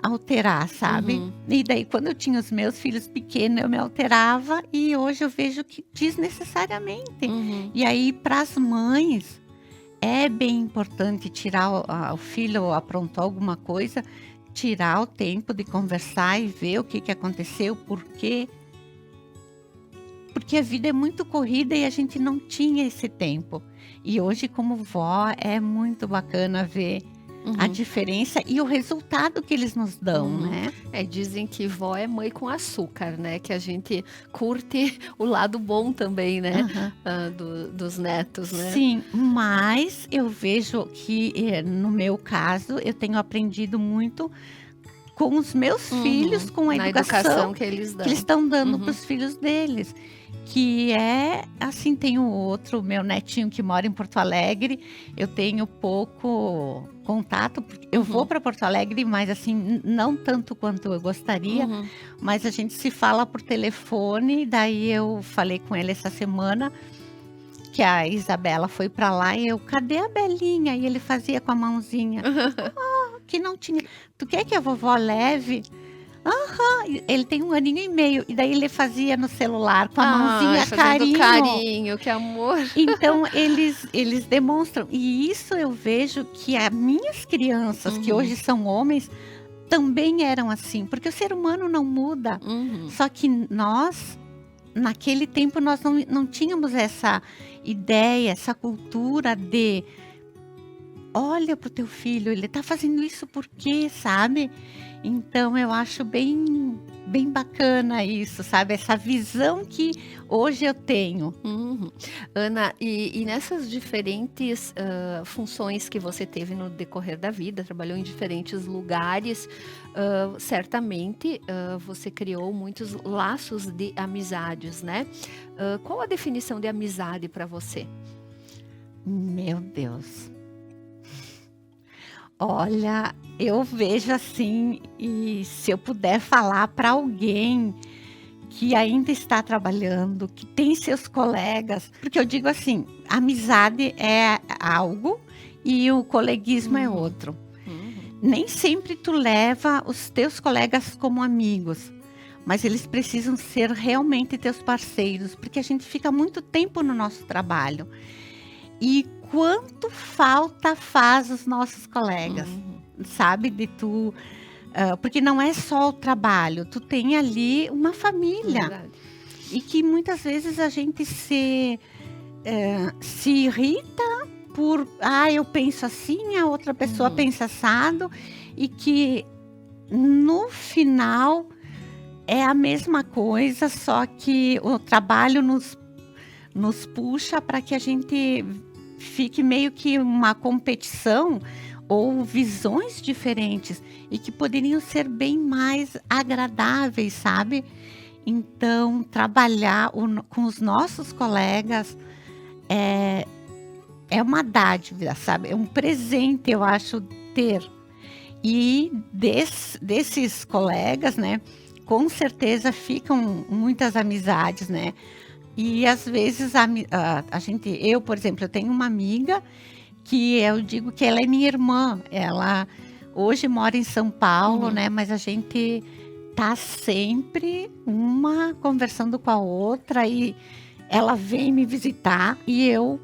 alterar, sabe? E daí, quando eu tinha os meus filhos pequenos, eu me alterava e hoje eu vejo que desnecessariamente. E aí, para as mães, é bem importante tirar o filho aprontou alguma coisa, tirar o tempo de conversar e ver o que aconteceu, por quê. Porque a vida é muito corrida e a gente não tinha esse tempo. E hoje, como vó, é muito bacana ver a diferença e o resultado que eles nos dão, Uhum. né? Dizem que vó é mãe com açúcar, né? Que a gente curte o lado bom também, né? Aham. Dos netos, né? Sim, mas eu vejo que, no meu caso, eu tenho aprendido muito com os meus filhos, com a Na educação educação que eles que dão. eles estão dando Uhum. para os filhos deles. Que é, assim, tem o outro, meu netinho que mora em Porto Alegre, eu tenho pouco contato, porque eu vou para Porto Alegre, mas assim, não tanto quanto eu gostaria, Uhum. mas a gente se fala por telefone, daí eu falei com ele essa semana, que a Isabela foi para lá e eu, cadê a Belinha? E ele fazia com a mãozinha, que não tinha. Tu quer que a vovó leve? Aham, ele tem 1 aninho e meio, e daí ele fazia no celular com a mãozinha, fazendo carinho. carinho, que amor. Então eles demonstram, e isso eu vejo que as minhas crianças, que hoje são homens, também eram assim, porque o ser humano não muda. Só que nós, naquele tempo, nós não tínhamos essa ideia, essa cultura de olha pro teu filho, ele tá fazendo isso por quê, sabe? Então eu acho bem bacana isso, sabe? Essa visão que hoje eu tenho. Ana, e nessas diferentes funções que você teve no decorrer da vida, trabalhou em diferentes lugares, certamente você criou muitos laços de amizades, né? Qual a definição de amizade para você? Meu Deus. Olha, eu vejo assim, e se eu puder falar para alguém que ainda está trabalhando, que tem seus colegas, porque eu digo assim, amizade é algo e o coleguismo é outro. Nem sempre tu leva os teus colegas como amigos, mas eles precisam ser realmente teus parceiros, porque a gente fica muito tempo no nosso trabalho. E quanto falta faz os nossos colegas, sabe? De tu, porque não é só o trabalho, tu tem ali uma família. Verdade. E que muitas vezes a gente se irrita por, eu penso assim, a outra pessoa pensa assado, e que no final é a mesma coisa, só que o trabalho nos puxa para que a gente fique meio que uma competição ou visões diferentes e que poderiam ser bem mais agradáveis, sabe? Então, trabalhar com os nossos colegas é uma dádiva, sabe? É um presente, eu acho, ter. E desses colegas, né? Com certeza ficam muitas amizades, né? E às vezes eu, por exemplo, eu tenho uma amiga que eu digo que ela é minha irmã. Ela hoje mora em São Paulo, né? Mas a gente tá sempre uma conversando com a outra e ela vem me visitar e eu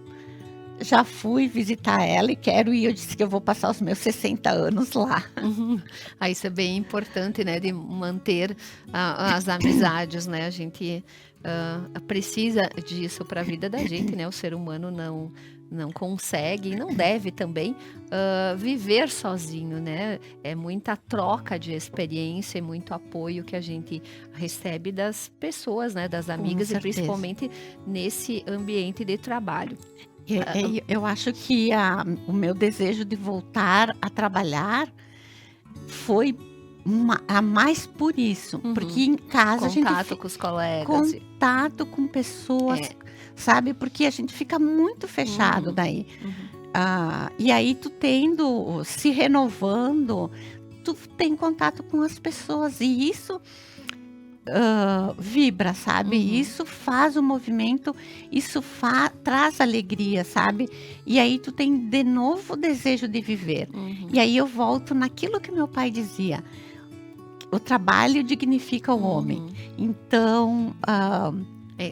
já fui visitar ela e quero ir. Eu disse que eu vou passar os meus 60 anos lá. Isso é bem importante, né? De manter as amizades, né? A gente precisa disso para a vida da gente, né? O ser humano não consegue e não deve também viver sozinho, né? É muita troca de experiência e muito apoio que a gente recebe das pessoas, né? Das amigas e principalmente nesse ambiente de trabalho. Eu acho que o meu desejo de voltar a trabalhar foi a mais por isso, porque em casa contato com os colegas, contato com pessoas, sabe? Porque a gente fica muito fechado daí. E aí tu se renovando, tu tem contato com as pessoas e isso vibra, sabe? Isso faz o movimento, isso traz alegria, sabe? E aí tu tem de novo o desejo de viver. E aí eu volto naquilo que meu pai dizia: o trabalho dignifica o homem. Então,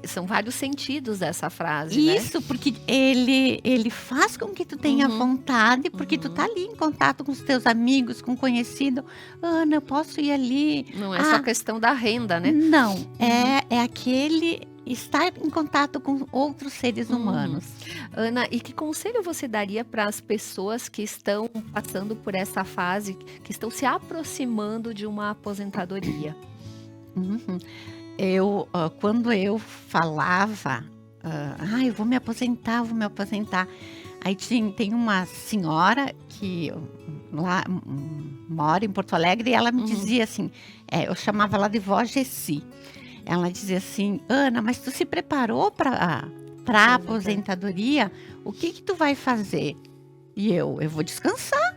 são vários sentidos dessa frase, isso, né? Porque ele faz com que tu tenha vontade, porque tu tá ali em contato com os teus amigos, com conhecido. Ana, eu posso ir ali. Não é só questão da renda, né? Não, é aquele estar em contato com outros seres humanos. Ana, e que conselho você daria para as pessoas que estão passando por essa fase, que estão se aproximando de uma aposentadoria? Uhum. Quando eu falava, eu vou me aposentar, vou me aposentar. Aí tem uma senhora que lá mora em Porto Alegre e ela me dizia assim, eu chamava ela de vó Gessi. Ela dizia assim, Ana, mas tu se preparou para a aposentadoria? O que tu vai fazer? E eu vou descansar.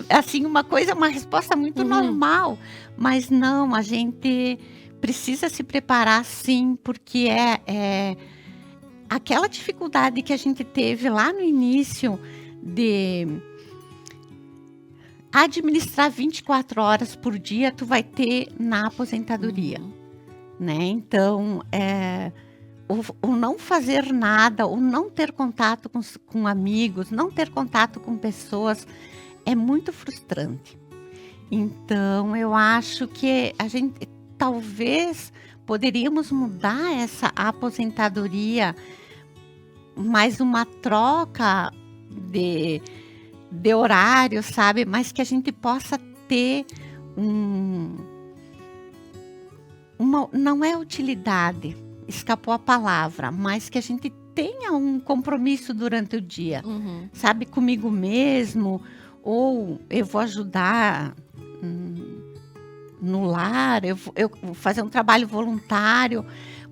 Assim, uma resposta muito normal. Mas não, a gente precisa se preparar sim, porque é aquela dificuldade que a gente teve lá no início de administrar 24 horas por dia, tu vai ter na aposentadoria, né? Então, o não fazer nada, o não ter contato com amigos, não ter contato com pessoas, é muito frustrante. Então, eu acho que a gente talvez poderíamos mudar essa aposentadoria, mais uma troca de horário, sabe? Mas que a gente possa ter não é utilidade, escapou a palavra, mas que a gente tenha um compromisso durante o dia, sabe? Comigo mesmo, ou eu vou ajudar no lar, eu vou fazer um trabalho voluntário,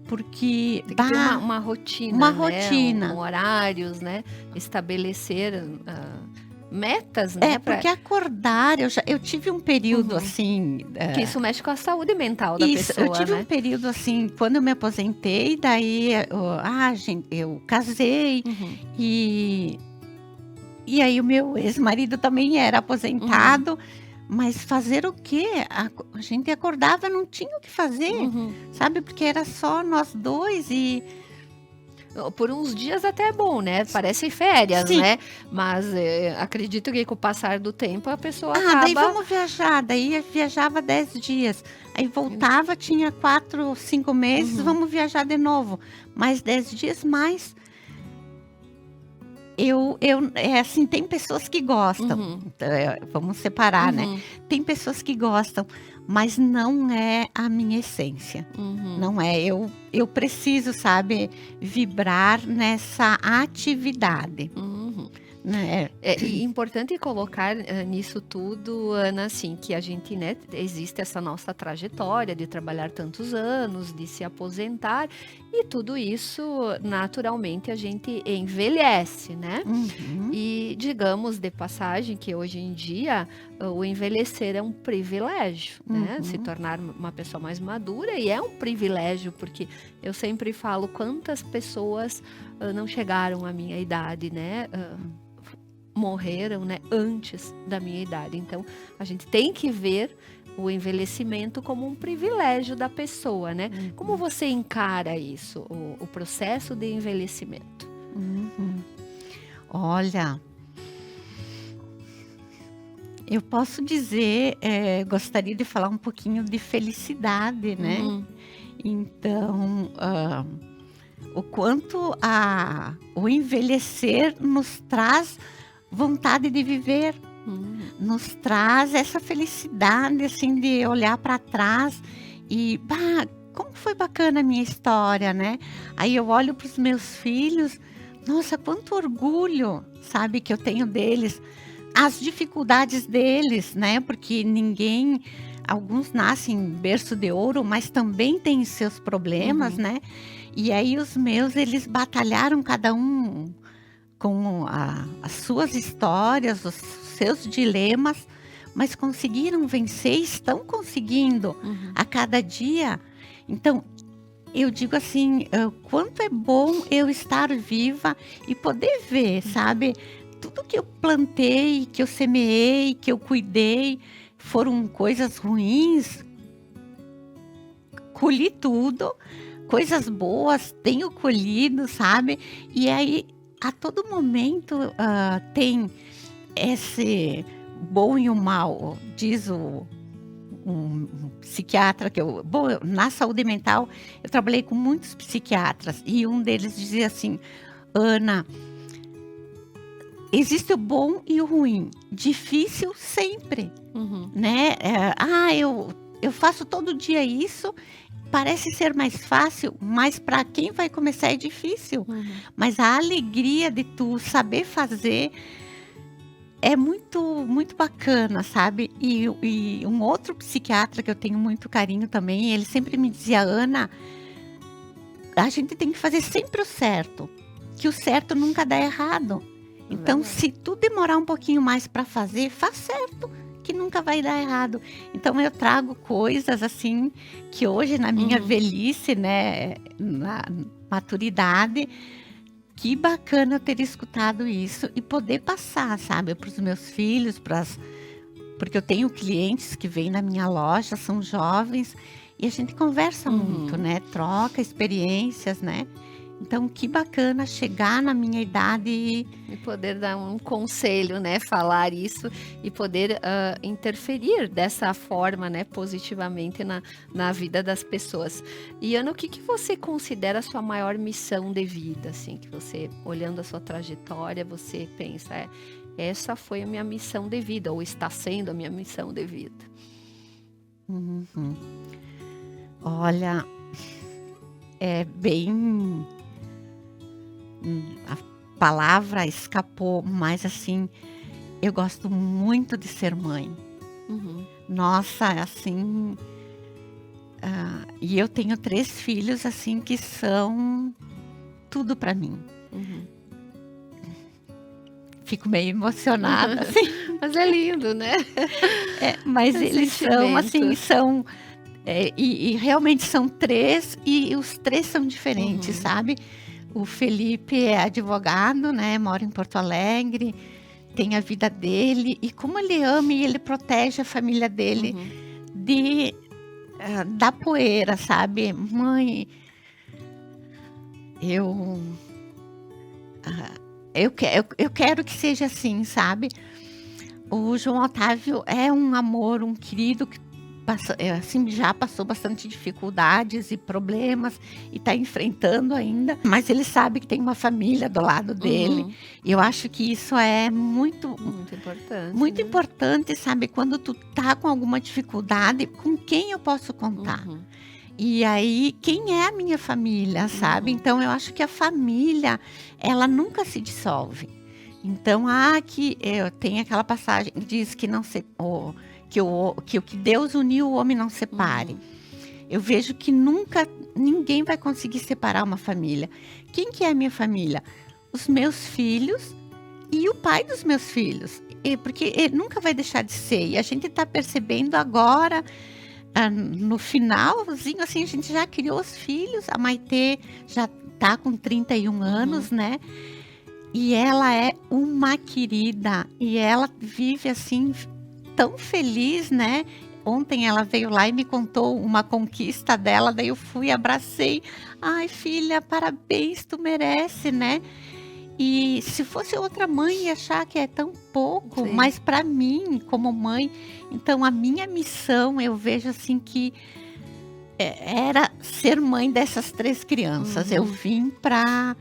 porque tem que ter uma rotina, uma né? rotina, horários, né? Estabelecer metas, né? Porque acordar, eu tive um período assim, que isso mexe com a saúde mental da pessoa, eu tive um período assim, quando eu me aposentei, daí eu casei e aí o meu ex-marido também era aposentado. Mas fazer o quê? A gente acordava, não tinha o que fazer, sabe? Porque era só nós dois e... Por uns dias até é bom, né? Parece férias, né? Mas acredito que com o passar do tempo a pessoa acaba... daí vamos viajar. Daí viajava 10 dias. Aí voltava, tinha 4, 5 meses, vamos viajar de novo. Mais 10 dias, mais... assim, tem pessoas que gostam, vamos separar, né? Tem pessoas que gostam, mas não é a minha essência, não é, eu preciso, sabe, vibrar nessa atividade. Né? É importante colocar nisso tudo, Ana, assim, que a gente, né, existe essa nossa trajetória de trabalhar tantos anos, de se aposentar, e tudo isso, naturalmente, a gente envelhece, né? E digamos de passagem que hoje em dia o envelhecer é um privilégio, né? Se tornar uma pessoa mais madura, e é um privilégio, porque eu sempre falo quantas pessoas não chegaram à minha idade, né? Morreram, né, antes da minha idade. Então, a gente tem que ver o envelhecimento como um privilégio da pessoa, né? Como você encara isso, o processo de envelhecimento? Olha, eu posso dizer, gostaria de falar um pouquinho de felicidade, né? Então, o quanto o envelhecer nos traz vontade de viver, nos traz essa felicidade, assim, de olhar para trás e, como foi bacana a minha história, né? Aí eu olho para os meus filhos, nossa, quanto orgulho, sabe, que eu tenho deles, as dificuldades deles, né? Porque alguns nascem em berço de ouro, mas também têm seus problemas, né? E aí os meus, eles batalharam cada um com as suas histórias, os seus dilemas, mas conseguiram vencer, estão conseguindo a cada dia. Então, eu digo assim, quanto é bom eu estar viva e poder ver, sabe? Tudo que eu plantei, que eu semeei, que eu cuidei, foram coisas ruins, colhi tudo, coisas boas, tenho colhido, sabe? E aí, a todo momento tem esse bom e o mal, diz o um psiquiatra na saúde mental, eu trabalhei com muitos psiquiatras e um deles dizia assim: Ana, existe o bom e o ruim, difícil sempre, né? Eu faço todo dia isso, parece ser mais fácil, mas para quem vai começar é difícil. Mas a alegria de tu saber fazer é muito, muito bacana, sabe? E um outro psiquiatra que eu tenho muito carinho também, ele sempre me dizia: Ana, a gente tem que fazer sempre o certo, que o certo nunca dá errado. Então, se tu demorar um pouquinho mais para fazer, faz certo, que nunca vai dar errado. Então, eu trago coisas assim, que hoje na minha velhice, né, na maturidade, que bacana eu ter escutado isso e poder passar, sabe, para os meus filhos, porque eu tenho clientes que vêm na minha loja, são jovens, e a gente conversa muito, né, troca experiências, né. Então, que bacana chegar na minha idade e poder dar um conselho, né, falar isso e poder interferir dessa forma, né, positivamente na vida das pessoas. E Ana, o que você considera a sua maior missão de vida, assim, que você, olhando a sua trajetória, você pensa, essa foi a minha missão de vida, ou está sendo a minha missão de vida? Olha, é bem... A palavra escapou, mas assim, eu gosto muito de ser mãe. Nossa, assim, e eu tenho 3 filhos assim que são tudo para mim. Fico meio emocionada, assim. Mas é lindo, né? Mas eles são assim, e realmente são 3 e os 3 são diferentes, sabe? O Felipe é advogado, né? Mora em Porto Alegre, tem a vida dele. E como ele ama e ele protege a família dele da poeira, sabe? Mãe, eu quero que seja assim, sabe? O João Otávio é um amor, um querido que assim, já passou bastante dificuldades e problemas e está enfrentando ainda, mas ele sabe que tem uma família do lado dele. E eu acho que isso é muito importante. Muito importante, sabe? Quando tu tá com alguma dificuldade, com quem eu posso contar? E aí, quem é a minha família, sabe? Então, eu acho que a família, ela nunca se dissolve. Então, tem aquela passagem que diz que não se... que o que Deus uniu, o homem não separe. Eu vejo que nunca ninguém vai conseguir separar uma família. Quem que é a minha família? Os meus filhos e o pai dos meus filhos. Porque ele nunca vai deixar de ser. E a gente está percebendo agora, no finalzinho, assim, a gente já criou os filhos. A Maitê já está com 31 anos, né? E ela é uma querida. E ela vive assim... tão feliz, né? Ontem ela veio lá e me contou uma conquista dela, daí eu fui, abracei. Ai, filha, parabéns, tu merece, né? E se fosse outra mãe ia achar que é tão pouco, mas para mim, como mãe, então a minha missão, eu vejo assim que era ser mãe dessas 3 crianças. Eu vim para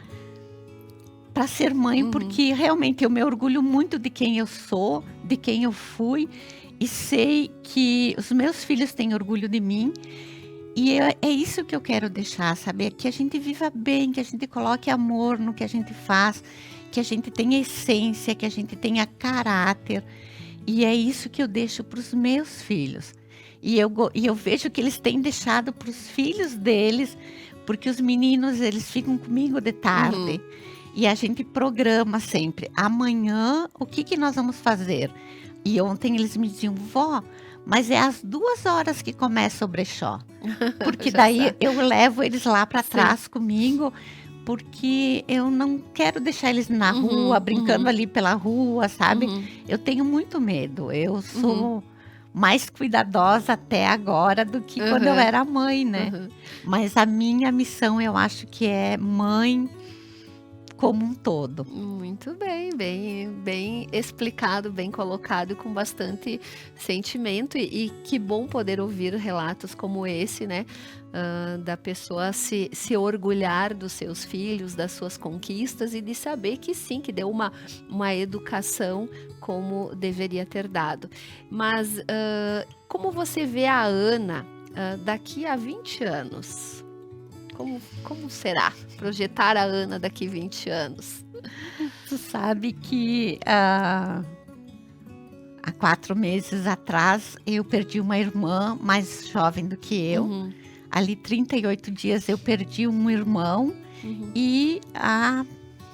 ser mãe, porque realmente eu me orgulho muito de quem eu sou, de quem eu fui, e sei que os meus filhos têm orgulho de mim, e é isso que eu quero deixar, saber que a gente viva bem, que a gente coloque amor no que a gente faz, que a gente tenha essência, que a gente tenha caráter, e é isso que eu deixo para os meus filhos. E eu vejo que eles têm deixado para os filhos deles, porque os meninos, eles ficam comigo de tarde. E a gente programa sempre. Amanhã, o que nós vamos fazer? E ontem eles me diziam, vó, mas é às 2 horas que começa o brechó. Porque daí eu levo eles lá para trás comigo, porque eu não quero deixar eles na rua, brincando ali pela rua, sabe? Eu tenho muito medo. Eu sou mais cuidadosa até agora do que quando eu era mãe, né? Mas a minha missão, eu acho que é mãe como um todo. Muito bem, bem explicado, bem colocado, com bastante sentimento e que bom poder ouvir relatos como esse, né? Da pessoa se orgulhar dos seus filhos, das suas conquistas e de saber que sim, que deu uma educação como deveria ter dado. Mas como você vê a Ana daqui a 20 anos? Como será projetar a Ana daqui 20 anos? Tu sabe que há 4 meses atrás eu perdi uma irmã mais jovem do que eu. Uhum, Ali 38 dias eu perdi um irmão uhum, e há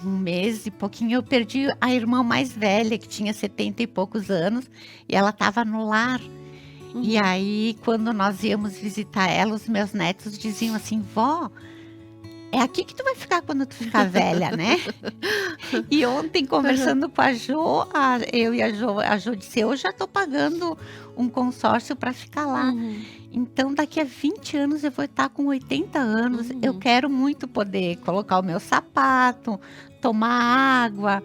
1 mês e pouquinho eu perdi a irmã mais velha, que tinha 70 e poucos anos, e ela estava no lar. E uhum. aí, quando nós íamos visitar ela, os meus netos diziam assim: vó, é aqui que tu vai ficar quando tu ficar velha, né? E ontem, conversando com a Jo, eu e a Jo disse: eu já estou pagando um consórcio para ficar lá. Uhum, Então, daqui a 20 anos eu vou estar com 80 anos. Eu uhum, quero muito poder colocar o meu sapato, tomar água.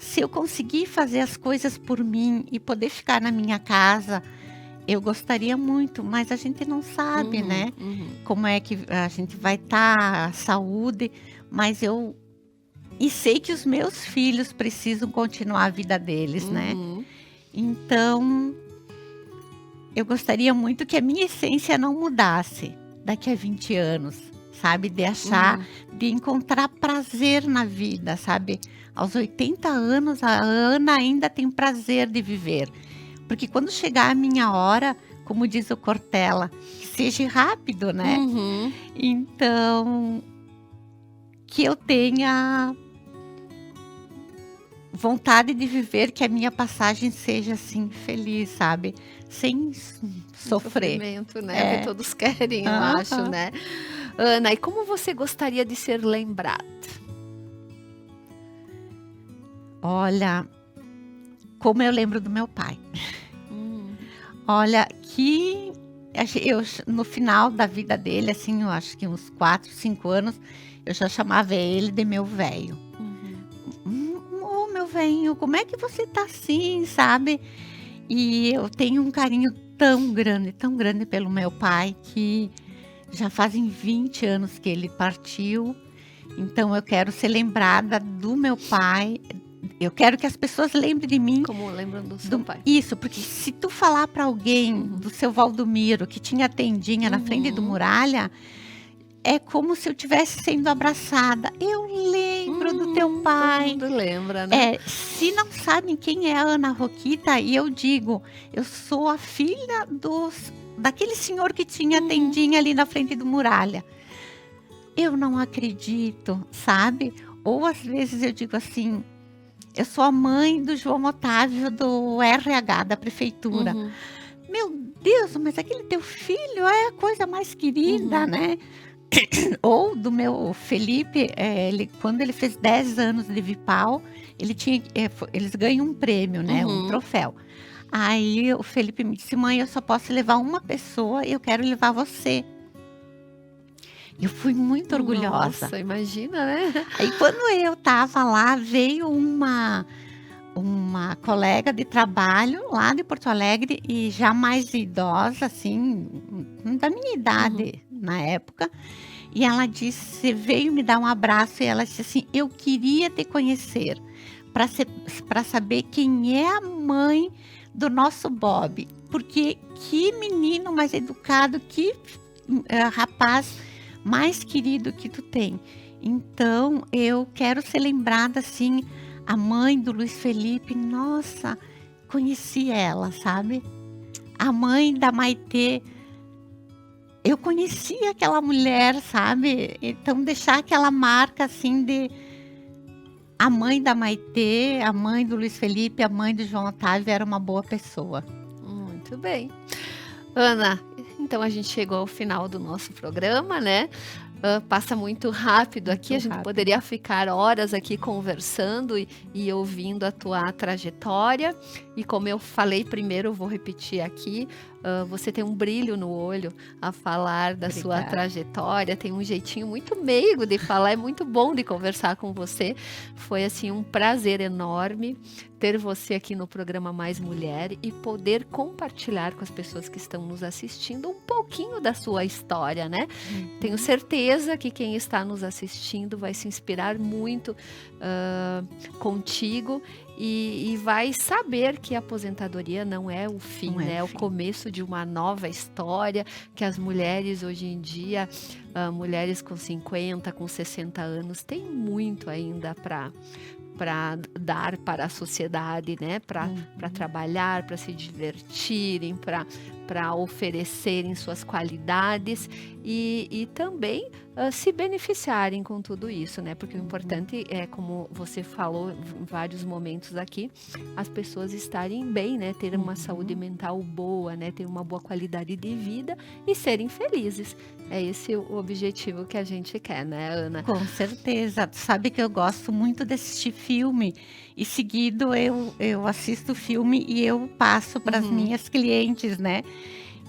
Se eu conseguir fazer as coisas por mim e poder ficar na minha casa, eu gostaria muito, mas a gente não sabe, uhum, né? uhum. Como é que a gente vai estar, a saúde, mas e sei que os meus filhos precisam continuar a vida deles, né? Uhum. Então, eu gostaria muito que a minha essência não mudasse daqui a 20 anos, sabe? De achar, de encontrar prazer na vida, sabe? Aos 80 anos, a Ana ainda tem prazer de viver. Porque quando chegar a minha hora, como diz o Cortella, que seja rápido, né? Uhum. Então, que eu tenha vontade de viver, que a minha passagem seja assim, feliz, sabe? Sem sofrer. Sofrimento, né? Que todos querem, eu Aham. acho, né? Ana, e como você gostaria de ser lembrada? Olha, como eu lembro do meu pai. Hum, Olha, que eu, no final da vida dele, assim, eu acho que uns 4, 5 anos, eu já chamava ele de meu velho. uhum, Ô, meu velhinho, como é que você tá assim, sabe? E eu tenho um carinho tão grande pelo meu pai, que já fazem 20 anos que ele partiu. Então eu quero ser lembrada do meu pai. Eu quero que as pessoas lembrem de mim. como lembram do seu pai? Isso, porque se tu falar para alguém Uhum. do seu Valdomiro, que tinha tendinha na frente do Uhum. Muralha, é como se eu estivesse sendo abraçada. Eu lembro do teu Todo pai. mundo lembra, né? Se não sabem quem é a Ana Roquita, e eu digo, eu sou a filha daquele senhor que tinha tendinha ali na frente do Muralha. Eu não acredito, sabe? Ou às vezes eu digo assim, eu sou a mãe do João Otávio do RH da prefeitura. Uhum. Meu Deus, mas aquele teu filho é a coisa mais querida, Uhum. né? Ou do meu Felipe, quando ele fez 10 anos de Vipal, eles ganham um prêmio, né? Um Uhum. troféu. Aí o Felipe me disse: mãe, eu só posso levar uma pessoa e eu quero levar você. Eu fui muito orgulhosa. Nossa, imagina, né? Aí quando eu estava lá, veio uma colega de trabalho lá de Porto Alegre, e já mais idosa, assim, da minha idade na época. E ela disse, veio me dar um abraço, e ela disse assim: eu queria te conhecer para saber quem é a mãe do nosso Bob. Porque que menino mais educado, que rapaz mais querido que tu tem. Então, eu quero ser lembrada assim, a mãe do Luiz Felipe, nossa, conheci ela, sabe? A mãe da Maitê, eu conheci aquela mulher, sabe? Então, deixar aquela marca assim de a mãe da Maitê, a mãe do Luiz Felipe, a mãe do João Otávio era uma boa pessoa. Muito bem. Ana, então a gente chegou ao final do nosso programa, né? Passa muito rápido aqui, a gente rápido. poderia ficar horas aqui conversando e ouvindo a tua trajetória. E como eu falei primeiro, eu vou repetir aqui, Você tem um brilho no olho a falar da sua Obrigada. trajetória, tem um jeitinho muito meigo de falar, é muito bom de conversar com você. Foi assim um prazer enorme ter você aqui no programa Mais Mulher e poder compartilhar com as pessoas que estão nos assistindo um pouquinho da sua história, né? Tenho certeza que quem está nos assistindo vai se inspirar muito contigo e vai saber que a aposentadoria não é o fim, Não é né? É o o fim. começo de uma nova história, que as mulheres hoje em dia, mulheres com 50, com 60 anos, têm muito ainda para dar para a sociedade, né? Para trabalhar, para se divertirem, para oferecerem suas qualidades e também se beneficiarem com tudo isso, né? Porque o importante é, como você falou em vários momentos aqui, as pessoas estarem bem, né? Ter uma saúde mental boa, né? Ter uma boa qualidade de vida e serem felizes. É esse o objetivo que a gente quer, né, Ana? Com certeza. Sabe que eu gosto muito de assistir filme e seguido eu assisto filme e eu passo para as minhas clientes, né?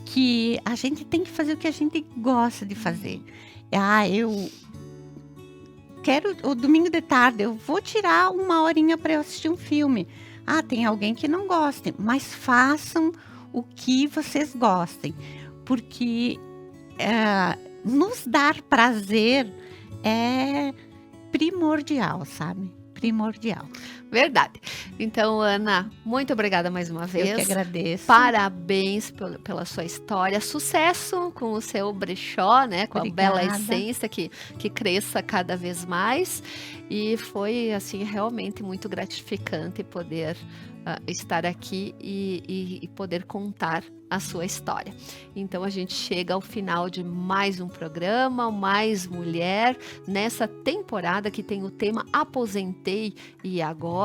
Que a gente tem que fazer o que a gente gosta de fazer. Eu quero o domingo de tarde, eu vou tirar uma horinha para eu assistir um filme. Tem alguém que não goste, mas façam o que vocês gostem, porque nos dar prazer é primordial, sabe? Primordial. Verdade. Então, Ana, muito obrigada mais uma vez. Eu que agradeço. Parabéns pela sua história. Sucesso com o seu brechó, né? Com Obrigada. a bela essência que cresça cada vez mais. E foi, assim, realmente muito gratificante poder estar aqui e poder contar a sua história. Então, a gente chega ao final de mais um programa, Mais Mulher, nessa temporada que tem o tema Aposentei e Agora.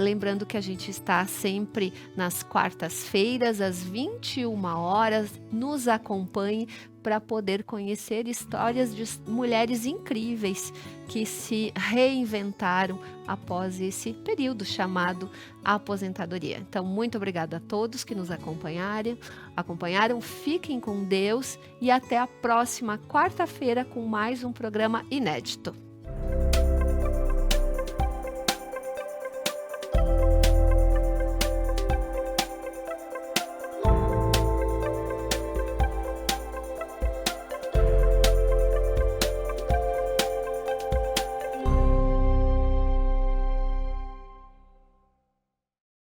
Lembrando que a gente está sempre nas quartas-feiras, às 21 horas. Nos acompanhe para poder conhecer histórias de mulheres incríveis que se reinventaram após esse período chamado aposentadoria. Então, muito obrigada a todos que nos acompanharam. Fiquem com Deus e até a próxima quarta-feira com mais um programa inédito.